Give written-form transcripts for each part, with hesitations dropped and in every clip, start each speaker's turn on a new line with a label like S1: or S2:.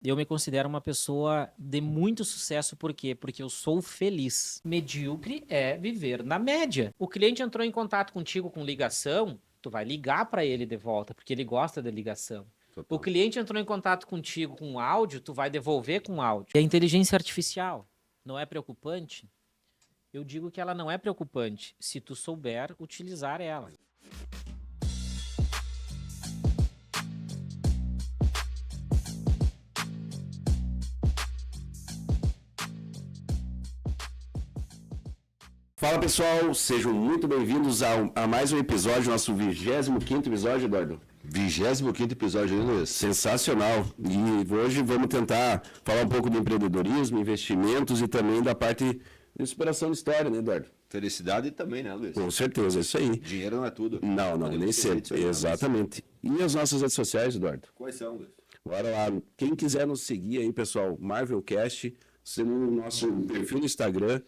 S1: Eu me considero uma pessoa de muito sucesso, por quê? Porque eu sou feliz. Medíocre é viver na média. O cliente entrou em contato contigo com ligação, tu vai ligar para ele de volta, porque ele gosta da ligação. O
S2: Total.
S1: cliente entrou em contato contigo com áudio, tu vai devolver com áudio. E a inteligência artificial não é preocupante? Eu digo que ela não é preocupante se tu souber utilizar ela.
S2: Fala pessoal, sejam muito bem-vindos a mais um episódio, nosso 25º episódio, Eduardo.
S3: 25º episódio, hein, Luiz?
S2: Sensacional. E hoje vamos tentar falar um pouco de empreendedorismo, investimentos e também da parte de inspiração de história, né, Eduardo?
S3: Felicidade também, né, Luiz?
S2: Com certeza, é isso aí.
S3: Dinheiro não é tudo.
S2: Não, nem sempre. Exatamente. E as nossas redes sociais, Eduardo?
S3: Quais são, Luiz?
S2: Bora lá. Quem quiser nos seguir aí, pessoal, Marvelcast, no nosso perfil no Instagram.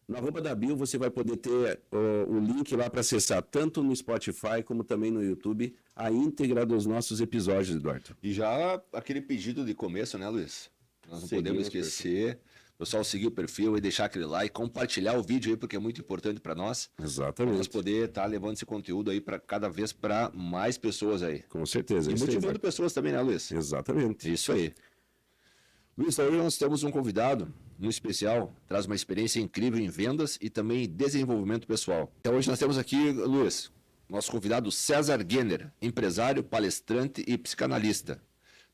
S2: Na arroba da bio você vai poder ter o link lá para acessar tanto no Spotify como também no YouTube a íntegra dos nossos episódios, Eduardo.
S3: E já aquele pedido de começo, né, Luiz? Nós não podemos esquecer. O pessoal seguir o perfil e deixar aquele like, compartilhar o vídeo aí, porque é muito importante para nós.
S2: Exatamente.
S3: Nós poder estar levando esse conteúdo aí para cada vez para mais pessoas aí.
S2: Com certeza.
S3: E motivando pessoas também, né, Luiz?
S2: Exatamente.
S3: Isso aí. Luiz, hoje nós temos um convidado, um especial, traz uma experiência incrível em vendas e também desenvolvimento pessoal. Então hoje nós temos aqui, Luiz, nosso convidado César Genner, empresário, palestrante e psicanalista.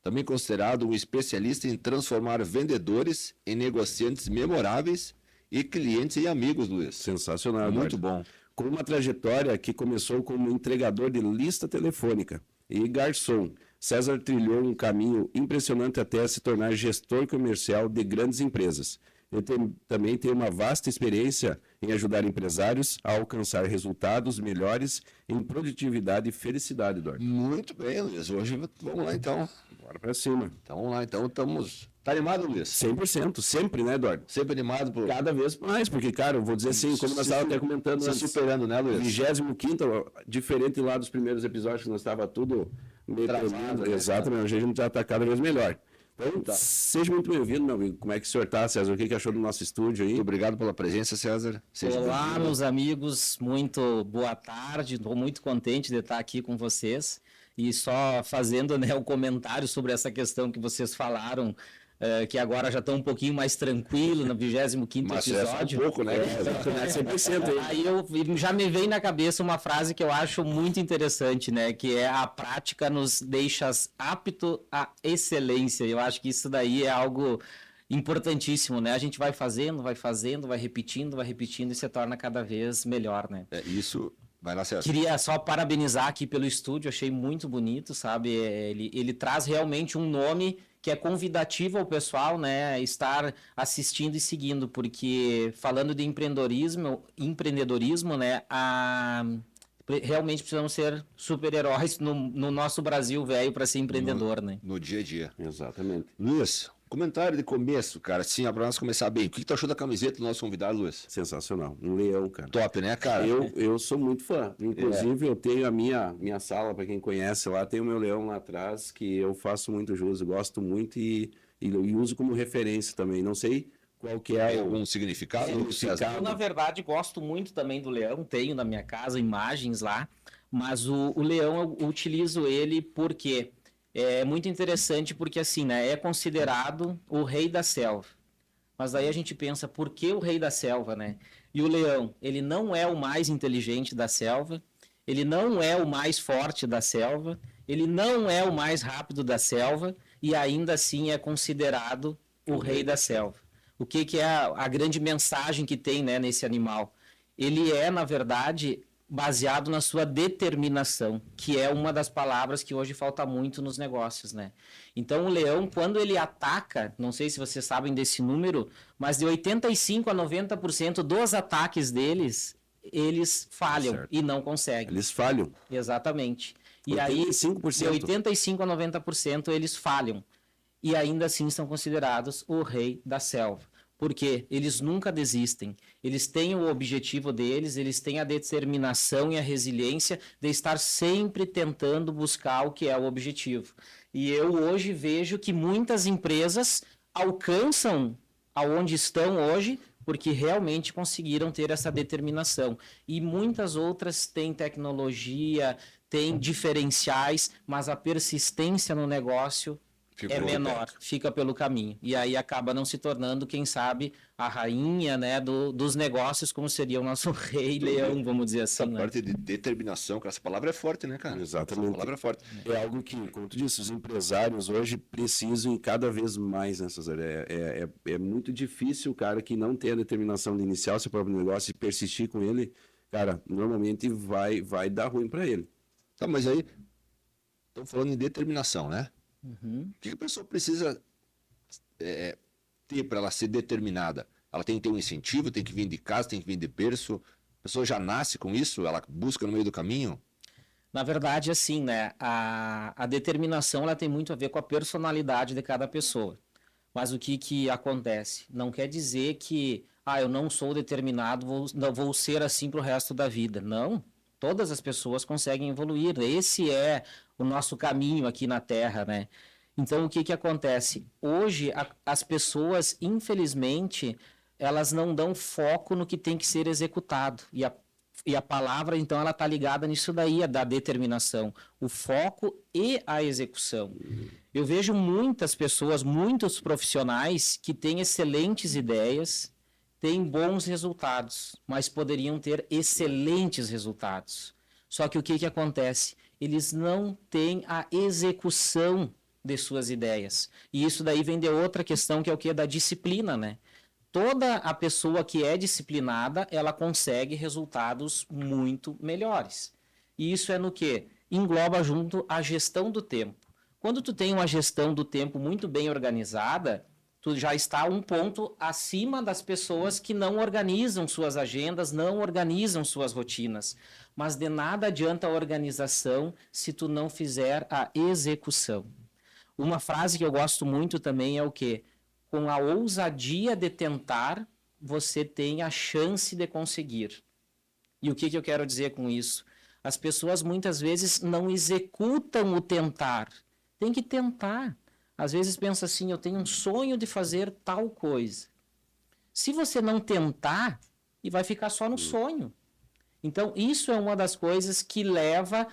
S3: Também considerado um especialista em transformar vendedores em negociantes memoráveis e clientes em amigos, Luiz.
S2: Sensacional,
S3: Muito
S2: Eduardo.
S3: bom.
S2: Com uma trajetória que começou como entregador de lista telefônica e garçom, César trilhou um caminho impressionante até se tornar gestor comercial de grandes empresas. Ele também tem uma vasta experiência em ajudar empresários a alcançar resultados melhores em produtividade e felicidade, Eduardo.
S3: Muito bem, Luiz. Hoje vamos lá então.
S2: Bora pra cima.
S3: Então vamos lá, então estamos... Tá animado, Luiz?
S2: 100%, sempre, né, Eduardo?
S3: Sempre animado por...
S2: Cada vez mais, porque, cara, eu vou dizer assim, como nós estávamos até comentando
S3: Se
S2: antes,
S3: superando, né, Luiz?
S2: 25º, diferente lá dos primeiros episódios que nós estava tudo meio
S3: Travado, né?
S2: Exatamente, a gente já está cada vez melhor. Então, seja muito bem-vindo, meu amigo. Como é que o senhor está, César? O que achou do nosso estúdio aí?
S3: Muito obrigado pela presença, César. Seja
S1: Olá,
S3: bem-vindo.
S1: meus amigos, muito boa tarde. Estou muito contente de estar aqui com vocês e só fazendo, né, um comentário sobre essa questão que vocês falaram, que agora já estão um pouquinho mais tranquilo no 25º
S3: Mas
S1: episódio.
S3: é só um pouco, né?
S2: 100% aí.
S1: Aí já me vem na cabeça uma frase que eu acho muito interessante, né? Que é: a prática nos deixa apto à excelência. Eu acho que isso daí é algo importantíssimo, né? A gente vai fazendo, vai repetindo e se torna cada vez melhor, né?
S3: É, isso... Vai lá, César.
S1: Queria só parabenizar aqui pelo estúdio, achei muito bonito, sabe? Ele traz realmente um nome que é convidativo ao pessoal, né, estar assistindo e seguindo, porque falando de empreendedorismo, né, realmente precisamos ser super-heróis no nosso Brasil velho para ser empreendedor, né?
S3: No dia a dia.
S2: Exatamente.
S3: Luiz, comentário de começo, cara, assim, para nós começar bem. O que tu achou da camiseta do nosso convidado, Luiz?
S2: Sensacional. Um leão, cara.
S3: Top, né, cara?
S2: Eu sou muito fã. Inclusive, eu tenho a minha sala, para quem conhece lá, tem o meu leão lá atrás, que eu faço muito jus, gosto muito e uso como referência também. Não sei qual que é
S3: Tem algum significado, César?
S1: Eu, na verdade, gosto muito também do leão, tenho na minha casa imagens lá, mas o leão eu utilizo ele porque é muito interessante, porque assim, né, é considerado o rei da selva. Mas aí a gente pensa, por que o rei da selva, né? E o leão, ele não é o mais inteligente da selva, ele não é o mais forte da selva, ele não é o mais rápido da selva, e ainda assim é considerado o rei da selva. O que é a grande mensagem que tem, né, nesse animal? Ele é, na verdade, baseado na sua determinação, que é uma das palavras que hoje falta muito nos negócios, né? Então, o leão, quando ele ataca, não sei se vocês sabem desse número, mas de 85% a 90% dos ataques deles, eles falham e não conseguem.
S2: Eles falham.
S1: Exatamente. E
S2: 85%.
S1: aí, de 85% a 90% eles falham. E ainda assim são considerados o rei da selva. Porque eles nunca desistem. Eles têm o objetivo deles, eles têm a determinação e a resiliência de estar sempre tentando buscar o que é o objetivo. E eu hoje vejo que muitas empresas alcançam aonde estão hoje porque realmente conseguiram ter essa determinação. E muitas outras têm tecnologia, têm diferenciais, mas a persistência no negócio é menor, fica pelo caminho. E aí acaba não se tornando, quem sabe, a rainha, né, dos negócios, como seria o nosso rei leão, vamos dizer assim.
S3: Essa
S1: né?
S3: parte de determinação, cara, essa palavra é forte, né, cara?
S2: Exatamente.
S3: Essa palavra é forte.
S2: É algo que, como tu disse, os empresários hoje precisam e cada vez mais nessas áreas. É muito difícil o cara que não tem a determinação de iniciar o seu próprio negócio e persistir com ele, cara, normalmente vai dar ruim para ele.
S3: Tá, mas aí, estamos falando em determinação, né?
S1: Uhum.
S3: O que a pessoa precisa ter para ela ser determinada? Ela tem que ter um incentivo, tem que vir de casa, tem que vir de berço. A pessoa já nasce com isso? Ela busca no meio do caminho?
S1: Na verdade, assim, né, a determinação ela tem muito a ver com a personalidade de cada pessoa. Mas o que acontece? Não quer dizer que, eu não sou determinado, vou ser assim pro resto da vida. Não. Todas as pessoas conseguem evoluir. Esse é o nosso caminho aqui na Terra, né? Então, o que acontece? Hoje, as pessoas, infelizmente, elas não dão foco no que tem que ser executado. E a palavra, então, ela está ligada nisso daí, da determinação. O foco e a execução. Eu vejo muitas pessoas, muitos profissionais que têm excelentes ideias, têm bons resultados, mas poderiam ter excelentes resultados. Só que o que acontece? Eles não têm a execução de suas ideias. E isso daí vem de outra questão, que é o que? Da disciplina, né? Toda a pessoa que é disciplinada, ela consegue resultados muito melhores. E isso é no quê? Engloba junto a gestão do tempo. Quando tu tem uma gestão do tempo muito bem organizada, tu já está um ponto acima das pessoas que não organizam suas agendas, não organizam suas rotinas. Mas de nada adianta a organização se tu não fizer a execução. Uma frase que eu gosto muito também é o quê? Com a ousadia de tentar, você tem a chance de conseguir. E o que eu quero dizer com isso? As pessoas muitas vezes não executam o tentar. Tem que tentar. Às vezes pensa assim, eu tenho um sonho de fazer tal coisa. Se você não tentar, e vai ficar só no sonho. Então, isso é uma das coisas que leva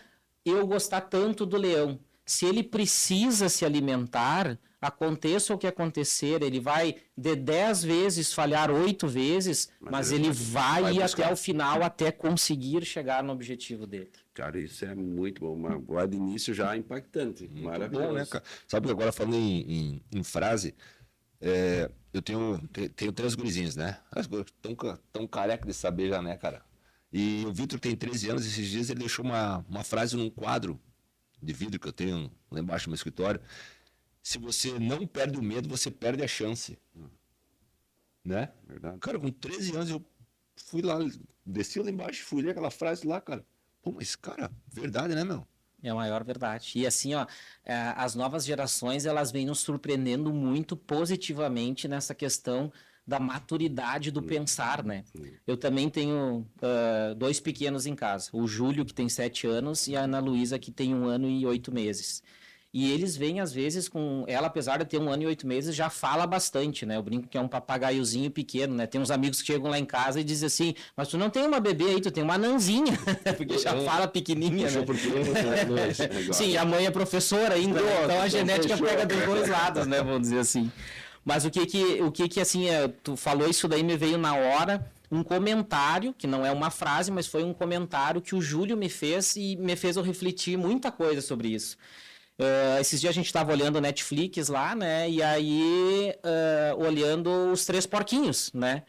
S1: eu gostar tanto do leão. Se ele precisa se alimentar, aconteça o que acontecer, ele vai de 10 vezes falhar 8 vezes, mas ele vai ir até o final, até conseguir chegar no objetivo dele.
S2: Cara, isso é muito bom. Uma de início já impactante.
S3: Muito
S2: maravilhoso.
S3: bom, né, cara? Sabe que agora falando em frase, eu tenho 3 gurizinhos, né? Tão careca de saber já, né, cara? E o Vitor tem 13 anos, esses dias ele deixou uma frase num quadro de vidro que eu tenho lá embaixo no meu escritório. Se você não perde o medo, você perde a chance. Né?
S2: Verdade.
S3: Cara, com 13 anos eu fui lá, desci lá embaixo, fui ler aquela frase lá, cara. Pô, mas, cara, verdade, né, meu?
S1: É a maior verdade. E assim, ó, as novas gerações, elas vêm nos surpreendendo muito positivamente nessa questão da maturidade do pensar, né? Eu também tenho 2 pequenos em casa. O Júlio, que tem 7 anos, e a Ana Luísa, que tem 1 ano e 8 meses. E eles vêm, às vezes, com... Ela, apesar de ter 1 ano e 8 meses, já fala bastante, né? Eu brinco que é um papagaiozinho pequeno, né? Tem uns amigos que chegam lá em casa e dizem assim, mas tu não tem uma bebê aí, tu tem uma anãzinha. Porque já fala pequenininha, né? Sim, a mãe é professora ainda, né? Então a genética pega dos 2 lados, né? Vamos dizer assim. Mas o que assim, tu falou isso daí, me veio na hora um comentário, que não é uma frase, mas foi um comentário que o Júlio me fez e me fez eu refletir muita coisa sobre isso. Esses dias a gente estava olhando Netflix lá, né? E aí, olhando os 3 porquinhos, né?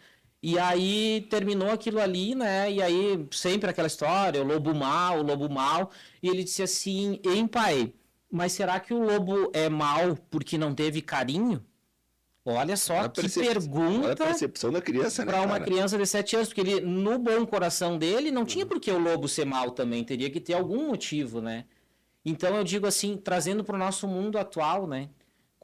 S1: E aí terminou aquilo ali, né? E aí sempre aquela história, o lobo mau. E ele disse assim, hein, pai, mas será que o lobo é mau porque não teve carinho? Olha só que pergunta.
S3: Olha a percepção da criança, né?
S1: Para uma criança de 7 anos, porque ele, no bom coração dele, não tinha por que o lobo ser mau também, teria que ter algum motivo, né? Então eu digo assim, trazendo para o nosso mundo atual, né?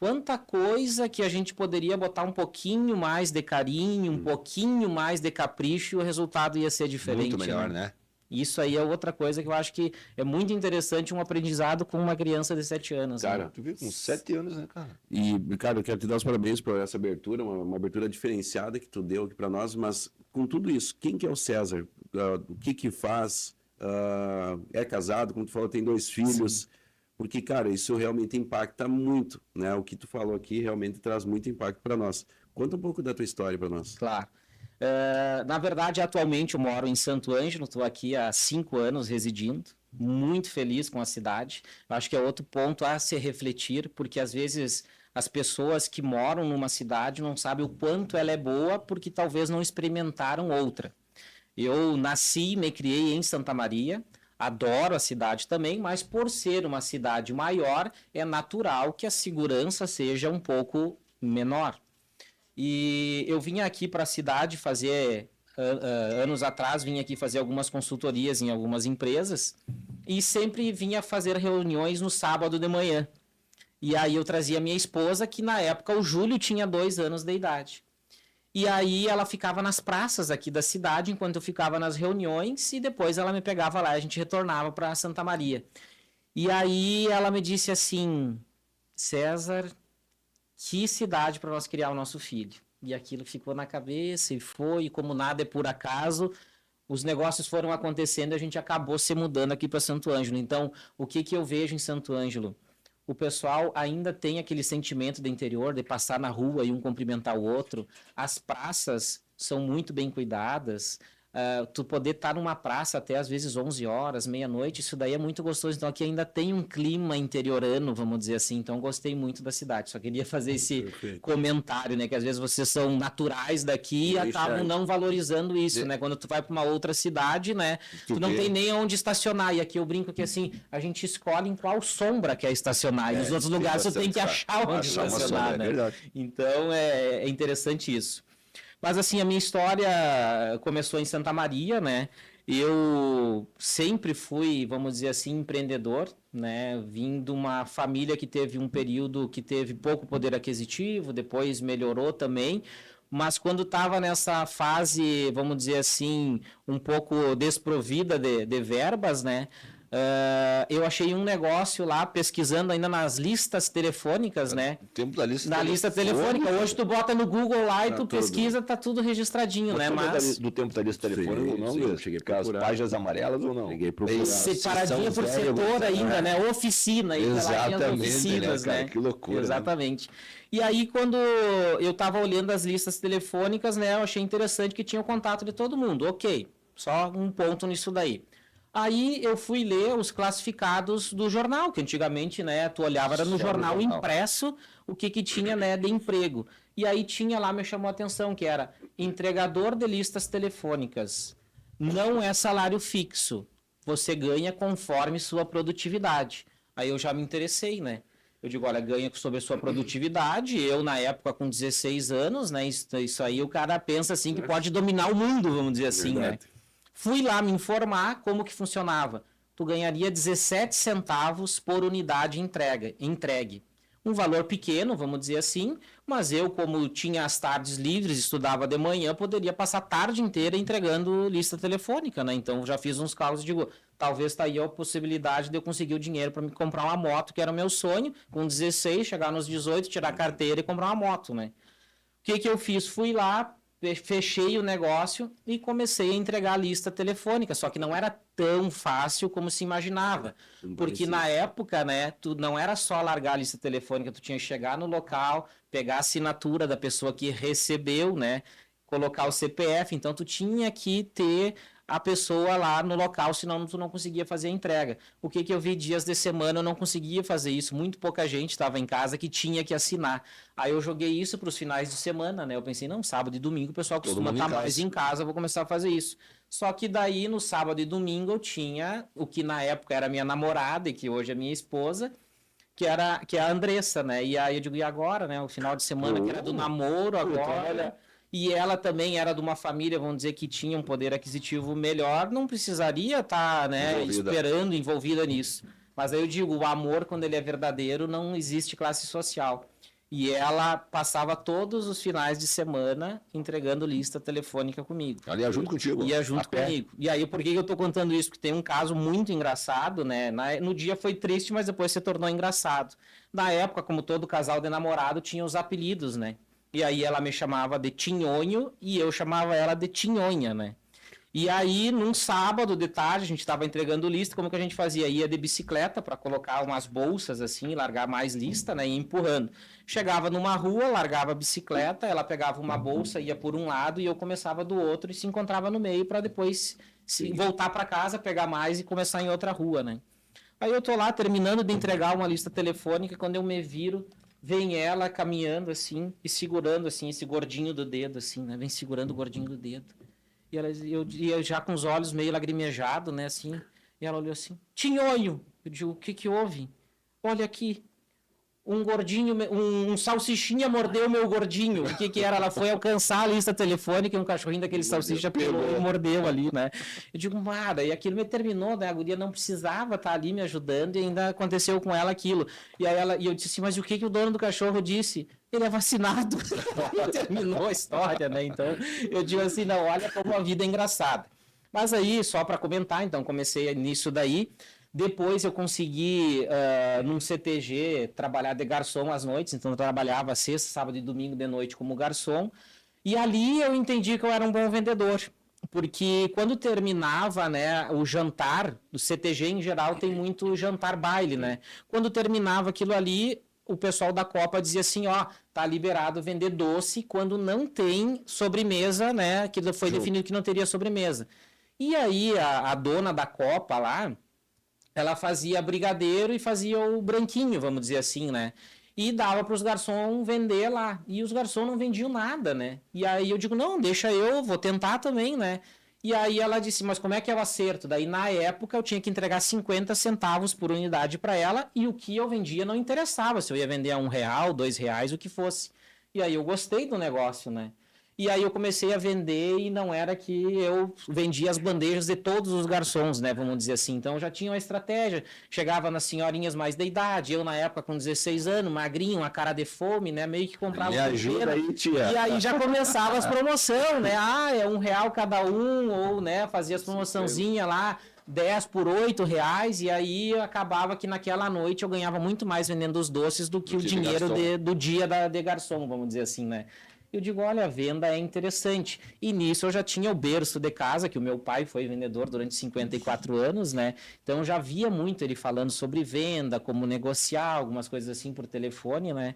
S1: quanta coisa que a gente poderia botar um pouquinho mais de carinho, um pouquinho mais de capricho, e o resultado ia ser diferente.
S3: Muito melhor, né?
S1: Isso aí é outra coisa que eu acho que é muito interessante, um aprendizado com uma criança de 7 anos.
S2: Cara,
S3: Tu viu com 7 anos, né, cara?
S2: E, cara, eu quero te dar os parabéns por essa abertura, uma abertura diferenciada que tu deu aqui para nós, mas com tudo isso, quem que é o César? O que que faz? É casado, como tu falou, tem 2 filhos. Sim. Porque, cara, isso realmente impacta muito, né? O que tu falou aqui realmente traz muito impacto para nós. Conta um pouco da tua história para nós.
S1: Claro. Na verdade, atualmente eu moro em Santo Ângelo, estou aqui há 5 anos residindo, muito feliz com a cidade. Eu acho que é outro ponto a se refletir, porque às vezes as pessoas que moram numa cidade não sabem o quanto ela é boa, porque talvez não experimentaram outra. Eu nasci, me criei em Santa Maria, adoro a cidade também, mas por ser uma cidade maior, é natural que a segurança seja um pouco menor. E eu vim aqui para a cidade fazer, anos atrás, vim aqui fazer algumas consultorias em algumas empresas e sempre vinha fazer reuniões no sábado de manhã. E aí eu trazia minha esposa, que na época o Júlio tinha 2 anos de idade. E aí ela ficava nas praças aqui da cidade, enquanto eu ficava nas reuniões, e depois ela me pegava lá e a gente retornava para Santa Maria. E aí ela me disse assim, César, que cidade para nós criar o nosso filho? E aquilo ficou na cabeça e foi, e como nada é por acaso, os negócios foram acontecendo e a gente acabou se mudando aqui para Santo Ângelo. Então, o que eu vejo em Santo Ângelo? O pessoal ainda tem aquele sentimento do interior de passar na rua e um cumprimentar o outro. As praças são muito bem cuidadas. Tu poder estar numa praça até às vezes 11 horas, meia-noite, isso daí é muito gostoso. Então aqui ainda tem um clima interiorano, vamos dizer assim. Então gostei muito da cidade. Só queria fazer esse comentário, né? Que às vezes vocês são naturais daqui e acabam não valorizando isso, né? Quando tu vai para uma outra cidade, né? Tu não tem nem onde estacionar. E aqui eu brinco que assim, a gente escolhe em qual sombra quer estacionar. E nos outros lugares tu tem que achar onde estacionar, né? Então é interessante isso. Mas assim, a minha história começou em Santa Maria, né? Eu sempre fui, vamos dizer assim, empreendedor, né? Vim de uma família que teve um período que teve pouco poder aquisitivo, depois melhorou também. Mas quando estava nessa fase, vamos dizer assim, um pouco desprovida de verbas, né? Eu achei um negócio lá, pesquisando ainda nas listas telefônicas, né?
S3: Tempo da lista
S1: na lista telefônica. Hoje tu bota no Google lá e tu pesquisa, tá tudo registradinho, né?
S3: Mas do tempo da lista telefônica, não, eu cheguei para as páginas amarelas ou não?
S2: Cheguei procurar.
S1: Separadinha por setor ainda, né? Oficina.
S3: Exatamente,
S1: oficinas,
S3: né, cara? Que loucura.
S1: Exatamente. Né? E aí, quando eu tava olhando as listas telefônicas, né? Eu achei interessante que tinha o contato de todo mundo. Ok, só um ponto nisso daí. Aí eu fui ler os classificados do jornal, que antigamente, né, tu olhava, era no jornal impresso, o que tinha, né, de emprego. E aí tinha lá, me chamou a atenção, que era entregador de listas telefônicas. Não é salário fixo, você ganha conforme sua produtividade. Aí eu já me interessei, né? Eu digo, olha, ganha sobre a sua produtividade. Eu, na época, com 16 anos, né, isso aí o cara pensa assim que pode dominar o mundo, vamos dizer assim, né? Fui lá me informar como que funcionava. Tu ganharia 17 centavos por unidade entregue. Um valor pequeno, vamos dizer assim, mas eu, como tinha as tardes livres, estudava de manhã, poderia passar a tarde inteira entregando lista telefônica, né? Então, já fiz uns cálculos e digo, talvez tá aí a possibilidade de eu conseguir o dinheiro para me comprar uma moto, que era o meu sonho, com 16, chegar nos 18, tirar a carteira e comprar uma moto, né? O que eu fiz? Fui lá, fechei o negócio e comecei a entregar a lista telefônica, só que não era tão fácil como se imaginava, porque na época, né, tu não era só largar a lista telefônica, tu tinha que chegar no local, pegar a assinatura da pessoa que recebeu, né, colocar o CPF, então tu tinha que ter a pessoa lá no local, senão tu não conseguia fazer a entrega. O que eu vi dias de semana, eu não conseguia fazer isso, muito pouca gente estava em casa que tinha que assinar. Aí eu joguei isso para os finais de semana, né? Eu pensei, não, sábado e domingo o pessoal costuma estar mais em casa, eu vou começar a fazer isso. Só que daí, no sábado e domingo, eu tinha o que na época era minha namorada e que hoje é minha esposa, que é a Andressa, né? E aí eu digo, e agora, né? O final de semana que era do namoro, agora... E ela também era de uma família, vamos dizer, que tinha um poder aquisitivo melhor, não precisaria estar, né, envolvida nisso. Mas aí eu digo, o amor, quando ele é verdadeiro, não existe classe social. E ela passava todos os finais de semana entregando lista telefônica comigo.
S3: Ela ia junto contigo.
S1: Ia junto
S3: a pé.
S1: comigo. E aí, por que eu tô contando isso? Porque tem um caso muito engraçado, né? No dia foi triste, mas depois se tornou engraçado. Na época, como todo casal de namorado, tinha os apelidos, né? E aí ela me chamava de Tinhonho e eu chamava ela de Tinhonha, né? E aí, num sábado de tarde, a gente estava entregando lista, como que a gente fazia? Ia de bicicleta para colocar umas bolsas assim, largar mais lista, né? E empurrando. Chegava numa rua, largava a bicicleta, ela pegava uma bolsa, ia por um lado e eu começava do outro e se encontrava no meio para depois voltar para casa, pegar mais e começar em outra rua, né? Aí eu tô lá terminando de entregar uma lista telefônica, quando eu me viro, vem ela caminhando assim e segurando assim esse gordinho do dedo assim, né? Vem segurando o gordinho do dedo. E eu já com os olhos meio lagrimejados, né, assim. E ela olhou assim, Tinhonho. Eu digo, o que houve? Olha aqui, um gordinho, um salsichinha mordeu meu gordinho. O que era? Ela foi alcançar a lista telefônica e um cachorrinho daquele salsicha pegou e mordeu ali, né? Eu digo, Mara, e aquilo me terminou, né? A guria não precisava estar ali me ajudando e ainda aconteceu com ela aquilo. E eu disse assim, mas o que o dono do cachorro disse? Ele é vacinado. Terminou a história, né? Então, eu digo assim, não, olha como a vida é engraçada. Mas aí, só para comentar, então, comecei nisso daí. Depois eu consegui, num CTG, trabalhar de garçom às noites. Então, eu trabalhava sexta, sábado e domingo de noite como garçom. E ali eu entendi que eu era um bom vendedor. Porque quando terminava, né, o jantar, do CTG em geral tem muito jantar baile, né? Quando terminava aquilo ali, o pessoal da Copa dizia assim, ó, tá liberado vender doce quando não tem sobremesa, né? Que foi definido que não teria sobremesa. E aí a dona da Copa lá, ela fazia brigadeiro e fazia o branquinho, vamos dizer assim, né? E dava para os garçons vender lá. E os garçons não vendiam nada, né? E aí eu digo, não, deixa eu, vou tentar também, né? E aí ela disse, mas como é que é o acerto? Daí na época eu tinha que entregar 50 centavos por unidade para ela e o que eu vendia não interessava, se eu ia vender a R$1, R$2, o que fosse. E aí eu gostei do negócio, né? E aí eu comecei a vender e não era que eu vendia as bandejas de todos os garçons, né, vamos dizer assim. Então eu já tinha uma estratégia, chegava nas senhorinhas mais da idade, eu na época com 16 anos, magrinho, uma cara de fome, né, meio que comprava...
S3: Me ajuda aí, tia.
S1: E aí já começava as promoções, né, é R$1 cada um, ou, né, fazia as promoçãozinhas lá, 10 por R$8, e aí acabava que naquela noite eu ganhava muito mais vendendo os doces do que o dinheiro do dia de garçom, vamos dizer assim, né. Eu digo, olha, a venda é interessante. E nisso eu já tinha o berço de casa, que o meu pai foi vendedor durante 54 anos, né? Então eu já via muito ele falando sobre venda, como negociar, algumas coisas assim por telefone, né?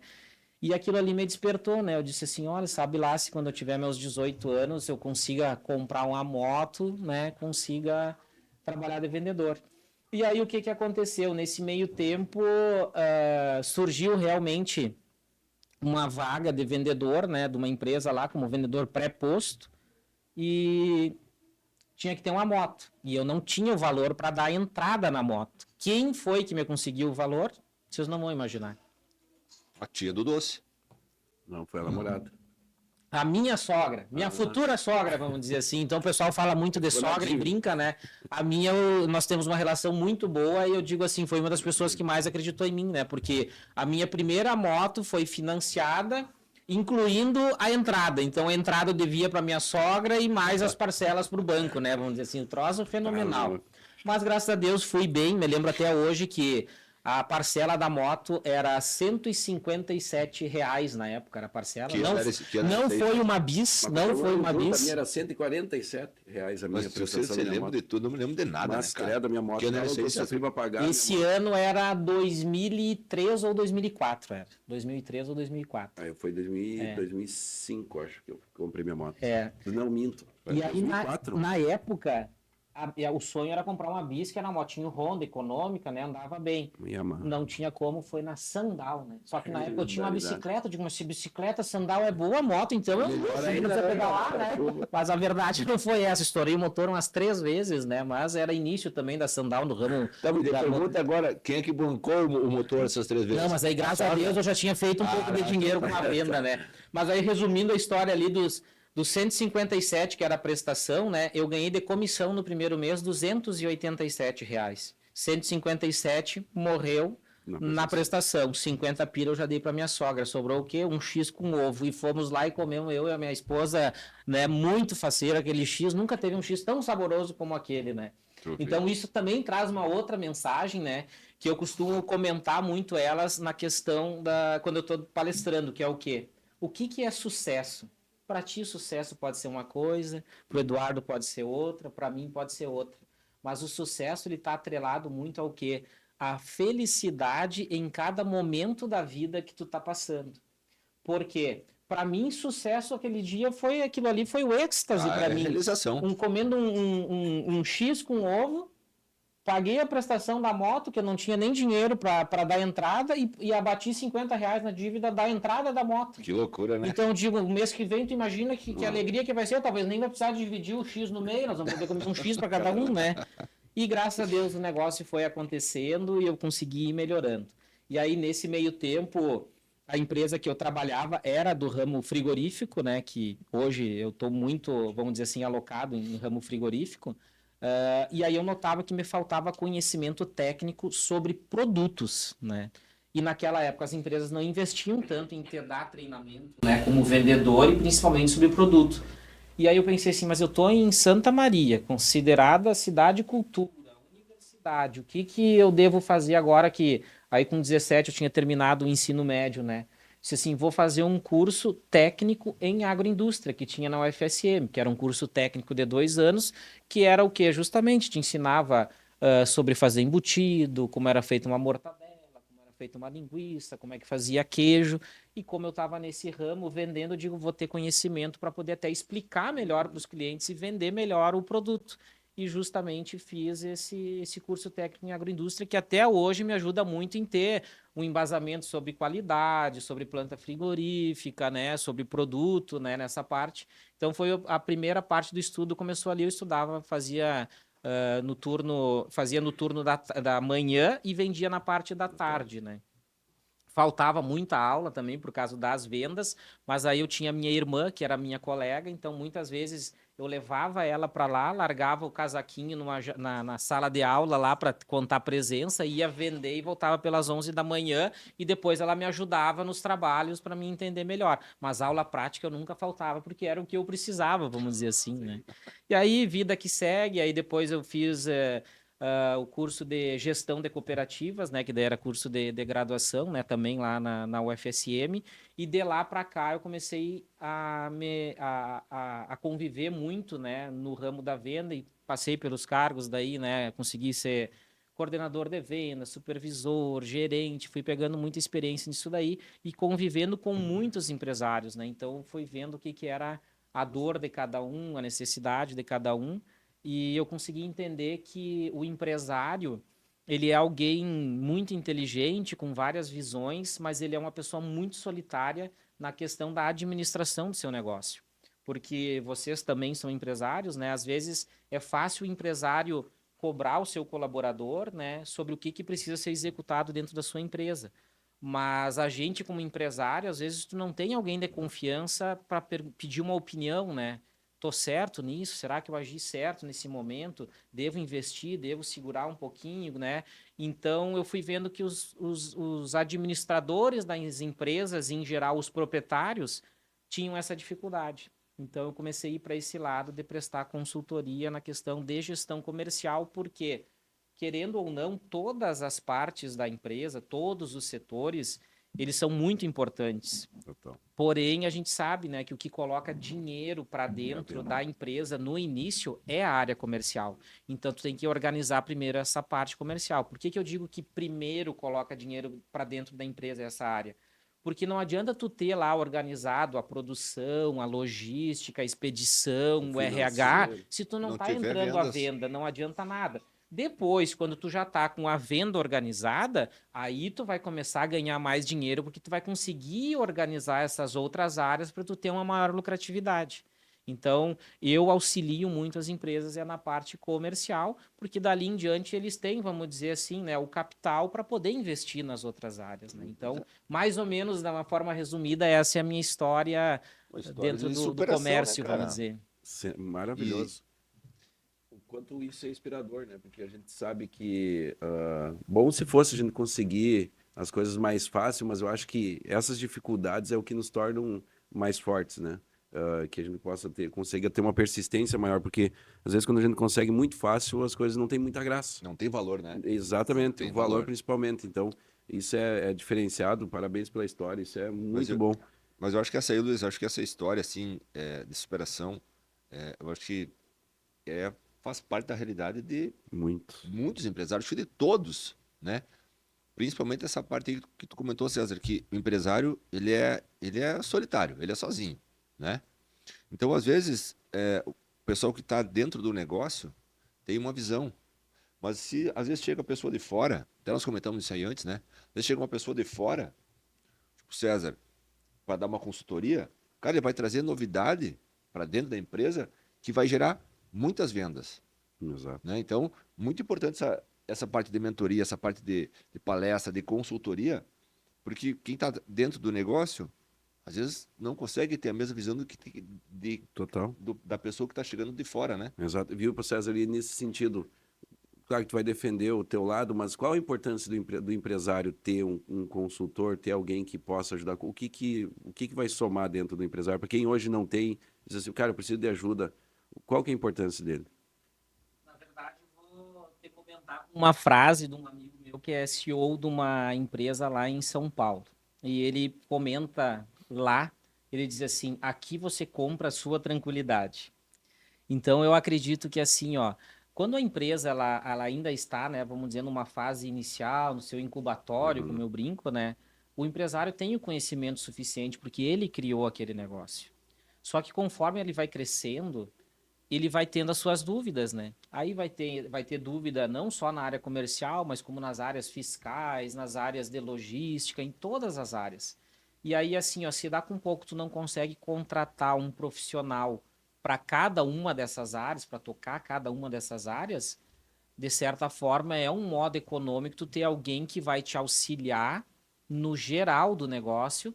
S1: E aquilo ali me despertou, né? Eu disse assim, olha, sabe lá se quando eu tiver meus 18 anos eu consiga comprar uma moto, né? Consiga trabalhar de vendedor. E aí o que aconteceu? Nesse meio tempo surgiu realmente uma vaga de vendedor, né, de uma empresa lá, como vendedor pré-posto, e tinha que ter uma moto. E eu não tinha o valor para dar a entrada na moto. Quem foi que me conseguiu o valor? Vocês não vão imaginar.
S3: A tia do doce.
S2: Não, foi a namorada.
S1: A minha sogra, minha futura sogra, vamos dizer assim. Então o pessoal fala muito de sogra e brinca, né? A minha, nós temos uma relação muito boa e eu digo assim, foi uma das pessoas que mais acreditou em mim, né? Porque a minha primeira moto foi financiada, incluindo a entrada. Então a entrada eu devia para minha sogra e mais as parcelas para o banco, né? Vamos dizer assim, o troço fenomenal. Mas graças a Deus fui bem, me lembro até hoje que a parcela da moto era R$157 na época, era a parcela. Não foi uma bis, não foi uma bis.
S2: A minha era R$147 a minha prestação.
S3: Você lembra de tudo, eu não lembro de nada.
S2: Mas, credo, a minha moto
S3: não sei se
S2: para pagar.
S1: Esse ano era 2003 ou 2004, era. 2003 ou 2004.
S2: Aí foi 2005, acho que eu comprei minha moto.
S1: É.
S2: Não minto.
S1: E aí, na época... o sonho era comprar uma bis, que era uma motinho Honda, econômica, né? Andava bem. Não tinha como, foi na Sandal, né? Só que na época eu tinha uma bicicleta, eu digo, mas se bicicleta, Sandal é boa moto, então eu não você pedalar, né? Mas a verdade não foi essa, estourei o motor umas 3 vezes, né? Mas era início também da Sandal no ramo...
S3: Pergunta agora, quem é que bancou o motor essas 3 vezes?
S1: Não, mas aí graças a Deus eu já tinha feito um pouco de dinheiro com a venda, né? Mas aí resumindo a história ali dos 157, que era a prestação, né? Eu ganhei de comissão no primeiro mês R$287. 157 morreu, Na prestação, 50 pila eu já dei para minha sogra. Sobrou o quê? Um X com ovo. E fomos lá e comemos, eu e a minha esposa, né? Muito faceira, aquele X. Nunca teve um X tão saboroso como aquele, né? Então isso também traz uma outra mensagem, né? Que eu costumo comentar muito elas na questão da... Quando eu estou palestrando, que é o quê? O que é sucesso? Para ti, sucesso pode ser uma coisa, para o Eduardo pode ser outra, para mim pode ser outra. Mas o sucesso, ele está atrelado muito ao quê? A felicidade em cada momento da vida que tu tá passando. Porque para mim sucesso aquele dia foi aquilo ali, foi o êxtase para mim.
S3: Realização.
S1: Comendo um X com ovo, paguei a prestação da moto, que eu não tinha nem dinheiro para dar entrada, e abati R$ 50 na dívida da entrada da moto.
S3: Que loucura, né?
S1: Então eu digo, o mês que vem tu imagina que alegria que vai ser, talvez nem vai precisar dividir o X no meio, nós vamos poder comer um X para cada um, né? E graças a Deus o negócio foi acontecendo e eu consegui ir melhorando. E aí, nesse meio tempo, a empresa que eu trabalhava era do ramo frigorífico, né? Que hoje eu estou muito, vamos dizer assim, alocado em ramo frigorífico. E aí eu notava que me faltava conhecimento técnico sobre produtos, né? E naquela época as empresas não investiam tanto em te dar treinamento, né? Como vendedor e principalmente sobre produto. E aí eu pensei assim, mas eu estou em Santa Maria, considerada cidade cultura, universidade, o que eu devo fazer agora que... Aí com 17 eu tinha terminado o ensino médio, né? Disse assim, vou fazer um curso técnico em agroindústria, que tinha na UFSM, que era um curso técnico de 2 anos, que era o quê? Justamente te ensinava sobre fazer embutido, como era feita uma mortadela, feita uma linguiça, como é que fazia queijo, e como eu estava nesse ramo vendendo, eu digo, vou ter conhecimento para poder até explicar melhor para os clientes e vender melhor o produto. E justamente fiz esse curso técnico em agroindústria, que até hoje me ajuda muito em ter um embasamento sobre qualidade, sobre planta frigorífica, né, sobre produto, né, nessa parte. Então foi a primeira parte do estudo, começou ali, eu estudava, fazia no turno da manhã e vendia na parte da tarde, né? Faltava muita aula também por causa das vendas, mas aí eu tinha minha irmã, que era minha colega, então muitas vezes eu levava ela para lá, largava o casaquinho na sala de aula lá para contar presença, ia vender e voltava pelas 11 da manhã e depois ela me ajudava nos trabalhos para me entender melhor. Mas aula prática eu nunca faltava, porque era o que eu precisava, vamos dizer assim, né? E aí, vida que segue, aí depois eu fiz... o curso de gestão de cooperativas, né, que daí era curso de graduação, né, também lá na UFSM, e de lá para cá eu comecei a conviver muito, né, no ramo da venda e passei pelos cargos daí, né, consegui ser coordenador de venda, supervisor, gerente, fui pegando muita experiência nisso daí e convivendo com muitos empresários, né, então fui vendo o que era a dor de cada um, a necessidade de cada um, e eu consegui entender que o empresário, ele é alguém muito inteligente, com várias visões, mas ele é uma pessoa muito solitária na questão da administração do seu negócio. Porque vocês também são empresários, né? Às vezes é fácil o empresário cobrar o seu colaborador, né, sobre o que precisa ser executado dentro da sua empresa. Mas a gente, como empresário, às vezes tu não tem alguém de confiança para pedir uma opinião, né? Tô certo nisso? Será que eu agi certo nesse momento? Devo investir? Devo segurar um pouquinho, né? Então, eu fui vendo que os administradores das empresas, em geral, os proprietários, tinham essa dificuldade. Então, eu comecei a ir para esse lado de prestar consultoria na questão de gestão comercial, porque, querendo ou não, todas as partes da empresa, todos os setores, eles são muito importantes.
S2: Total.
S1: Porém, a gente sabe, né, que o que coloca dinheiro para dentro da empresa no início é a área comercial. Então, tu tem que organizar primeiro essa parte comercial. Por que eu digo que primeiro coloca dinheiro para dentro da empresa essa área? Porque não adianta tu ter lá organizado a produção, a logística, a expedição, o RH, se tu não está entrando a venda, não adianta nada. Depois, quando tu já está com a venda organizada, aí tu vai começar a ganhar mais dinheiro, porque tu vai conseguir organizar essas outras áreas para tu ter uma maior lucratividade. Então, eu auxilio muito as empresas na parte comercial, porque dali em diante eles têm, vamos dizer assim, né, o capital para poder investir nas outras áreas, né? Então, mais ou menos, de uma forma resumida, essa é a minha história dentro do comércio,
S3: né,
S1: vamos dizer.
S2: Maravilhoso. quanto isso é inspirador, né? Porque a gente sabe que, bom se fosse a gente conseguir as coisas mais fácil, mas eu acho que essas dificuldades é o que nos tornam mais fortes, né? Que a gente consiga ter uma persistência maior, porque às vezes quando a gente consegue muito fácil, as coisas não têm muita graça.
S3: Não tem valor, né?
S2: Exatamente,
S3: Tem
S2: o valor
S3: valor.
S2: principalmente. Então, isso é diferenciado, parabéns pela história, isso é
S3: Mas
S2: muito
S3: eu,
S2: bom.
S3: mas eu acho que essa aí, Luiz, eu acho que essa história, assim, de superação, eu acho que faz parte da realidade de
S2: Muito.
S3: muitos empresários, acho que de todos, né? Principalmente essa parte aí que tu comentou, César, que o empresário, ele é solitário, ele é sozinho, né? Então, às vezes, o pessoal que está dentro do negócio tem uma visão, mas se às vezes chega a pessoa de fora, até nós comentamos isso aí antes, né? Às vezes chega uma pessoa de fora, tipo o César, para dar uma consultoria, cara, ele vai trazer novidade para dentro da empresa que vai gerar muitas vendas,
S2: Exato.
S3: né? Então, muito importante essa parte de mentoria, essa parte de palestra, de consultoria, porque quem está dentro do negócio, às vezes não consegue ter a mesma visão
S2: Total.
S3: da pessoa que está chegando de fora, né?
S2: Exato. Viu, César, ali nesse sentido, claro que tu vai defender o teu lado, mas qual a importância do empresário ter um consultor, ter alguém que possa ajudar? O que vai somar dentro do empresário? Para quem hoje não tem, diz assim, cara, eu preciso de ajuda. Qual que é a importância dele?
S1: Na verdade, eu vou te comentar uma frase de um amigo meu que é CEO de uma empresa lá em São Paulo. E ele comenta lá, ele diz assim: aqui você compra a sua tranquilidade. Então eu acredito que assim, ó, quando a empresa ela ainda está, né, vamos dizer, numa fase inicial, no seu incubatório, como
S2: Uhum.
S1: eu brinco, né, o empresário tem o conhecimento suficiente porque ele criou aquele negócio. Só que conforme ele vai crescendo, ele vai tendo as suas dúvidas, né? Aí vai ter dúvida não só na área comercial, mas como nas áreas fiscais, nas áreas de logística, em todas as áreas. E aí, assim, ó, se dá com pouco tu não consegue contratar um profissional para cada uma dessas áreas, para tocar cada uma dessas áreas, de certa forma é um modo econômico tu ter alguém que vai te auxiliar no geral do negócio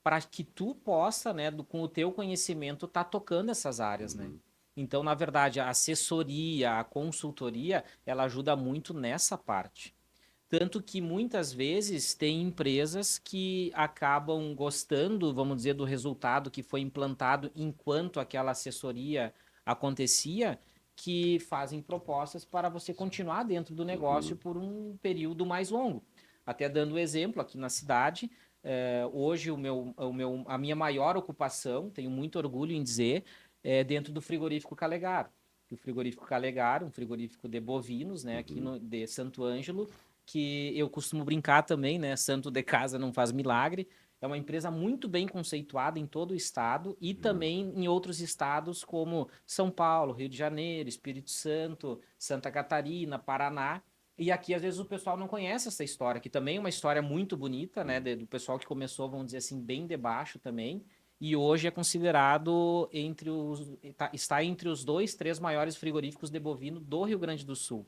S1: para que tu possa, né, com o teu conhecimento, tá tocando essas áreas, né?
S2: Uhum.
S1: Então, na verdade, a assessoria, a consultoria, ela ajuda muito nessa parte. Tanto que muitas vezes tem empresas que acabam gostando, vamos dizer, do resultado que foi implantado enquanto aquela assessoria acontecia, que fazem propostas para você continuar dentro do negócio
S2: Uhum.
S1: por um período mais longo. Até dando um exemplo aqui na cidade, hoje a minha maior ocupação, tenho muito orgulho em dizer, é dentro do frigorífico Calegaro. O frigorífico Calegaro, um frigorífico de bovinos, né, aqui
S2: Uhum.
S1: de Santo Ângelo, que eu costumo brincar também, né? Santo de casa não faz milagre. É uma empresa muito bem conceituada em todo o estado e
S2: Uhum.
S1: também em outros estados como São Paulo, Rio de Janeiro, Espírito Santo, Santa Catarina, Paraná. E aqui, às vezes, o pessoal não conhece essa história, que também é uma história muito bonita, né? Do pessoal que começou, vamos dizer assim, bem de baixo também. E hoje é considerado está entre os dois, três maiores frigoríficos de bovino do Rio Grande do Sul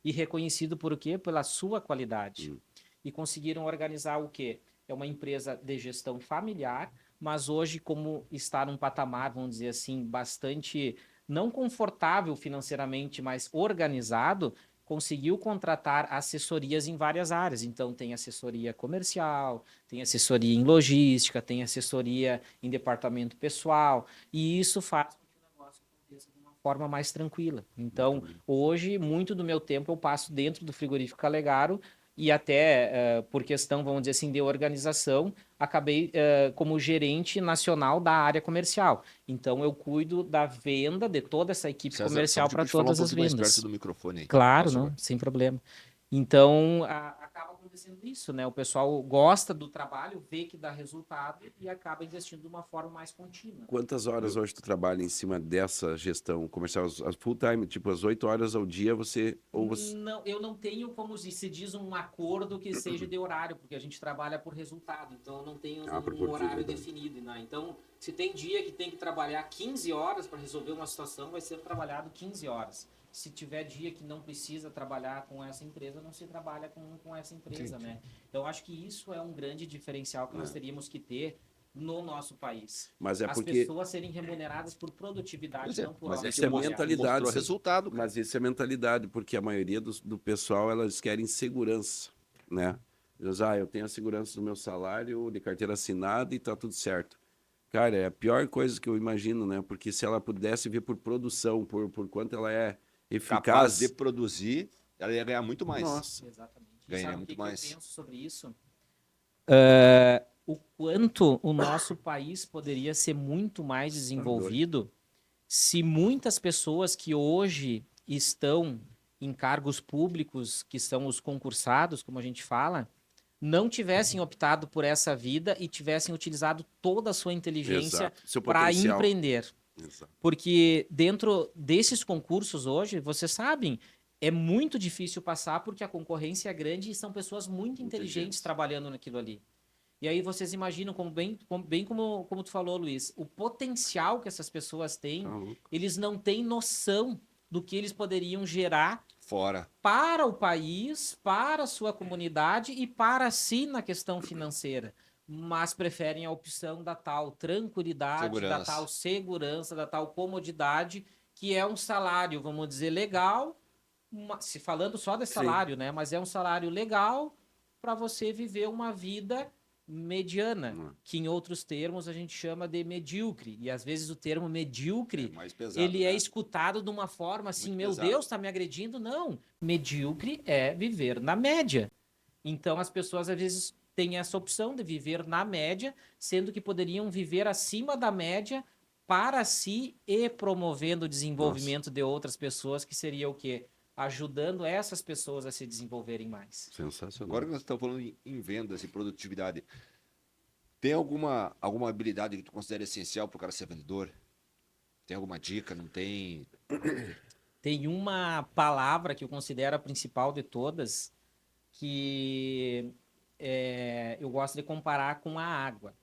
S1: e reconhecido por o quê? Pela sua qualidade.
S2: Uhum.
S1: E conseguiram organizar o quê? É uma empresa de gestão familiar, mas hoje, como está num patamar, vamos dizer assim, bastante não confortável financeiramente, mas organizado, conseguiu contratar assessorias em várias áreas. Então, tem assessoria comercial, tem assessoria em logística, tem assessoria em departamento pessoal, e isso faz com que o negócio aconteça de uma forma mais tranquila.
S2: Muito
S1: Então,
S2: bom.
S1: hoje, muito do meu tempo eu passo dentro do frigorífico Calegaro e até por questão, vamos dizer assim, de organização, acabei como gerente nacional da área comercial. Então, eu cuido da venda de toda essa equipe
S3: César, só vou
S1: comercial
S3: te
S1: para
S3: pedir falar um
S1: todas as
S3: pouquinho mais perto
S1: vendas.
S3: do microfone aí.
S1: Claro,
S3: Faz
S1: não,
S3: favor.
S1: sem problema. Então, acaba acontecendo isso, né? O pessoal gosta do trabalho, vê que dá resultado e acaba investindo de uma forma mais contínua.
S2: Quantas horas hoje tu trabalha em cima dessa gestão comercial? As full time, tipo, as 8 horas ao dia você.
S1: Não, eu não tenho, como se diz, um acordo que seja de horário, porque a gente trabalha por resultado, então eu não tenho
S2: Ah,
S1: um
S2: por
S1: horário
S2: resultado.
S1: definido, né? Então, se tem dia que tem que trabalhar 15 horas para resolver uma situação, vai ser trabalhado 15 horas. Se tiver dia que não precisa trabalhar com essa empresa, não se trabalha com essa empresa,
S3: Entendi.
S1: né? Então, acho que isso é um grande diferencial que nós
S2: É.
S1: teríamos que ter no nosso país.
S2: Mas é
S1: As
S2: porque...
S1: pessoas serem remuneradas por produtividade,
S3: Pois é,
S1: não por
S3: mas
S1: hora
S2: isso é
S1: trabalhada.
S2: mentalidade.
S3: Mostrou
S2: César.
S3: resultado, cara.
S2: Mas isso é mentalidade, porque a maioria do pessoal, elas querem segurança, né? Eu tenho a segurança do meu salário, de carteira assinada e tá tudo certo. Cara, é a pior coisa que eu imagino, né? Porque se ela pudesse vir por produção, por quanto ela é
S3: Capaz de
S2: eficaz...
S3: produzir, ela ia ganhar muito mais.
S2: Nossa,
S1: Exatamente. E
S3: Ganharia
S1: sabe o
S3: muito
S1: que
S3: mais.
S1: eu penso sobre isso? O quanto o nosso país poderia ser muito mais desenvolvido se muitas pessoas que hoje estão em cargos públicos, que são os concursados, como a gente fala, não tivessem optado por essa vida e tivessem utilizado toda a sua inteligência
S2: exato. Seu
S1: para
S2: potencial.
S1: empreender.
S2: Exato.
S1: Porque dentro desses concursos hoje, vocês sabem, é muito difícil passar porque a concorrência é grande e são pessoas muito inteligentes trabalhando naquilo ali. E aí vocês imaginam, como tu falou, Luiz, o potencial que essas pessoas têm,
S2: Tá louco.
S1: eles não têm noção do que eles poderiam gerar
S3: Fora.
S1: para o país, para a sua comunidade e para si na questão financeira. Mas preferem a opção da tal tranquilidade, da
S3: Segurança.
S1: tal segurança, da tal comodidade, que é um salário, vamos dizer, legal, se falando só de
S2: Sim.
S1: salário, né? Mas é um salário legal para você viver uma vida mediana, que em outros termos a gente chama de medíocre. E às vezes o termo medíocre,
S3: É mais pesado,
S1: ele é
S3: né?
S1: escutado de uma forma assim,
S3: Muito
S1: meu
S3: pesado.
S1: Deus, tá me agredindo? Não, medíocre é viver na média. Então as pessoas às vezes têm essa opção de viver na média, sendo que poderiam viver acima da média para si e promovendo o desenvolvimento de outras pessoas, que seria o quê? Ajudando essas pessoas a se desenvolverem mais.
S2: Sensacional.
S3: Agora que nós estamos falando em vendas e produtividade, tem alguma habilidade que tu considera essencial para o cara ser vendedor? Tem alguma dica? Não tem?
S1: Tem uma palavra que eu considero a principal de todas, que eu gosto de comparar com a água.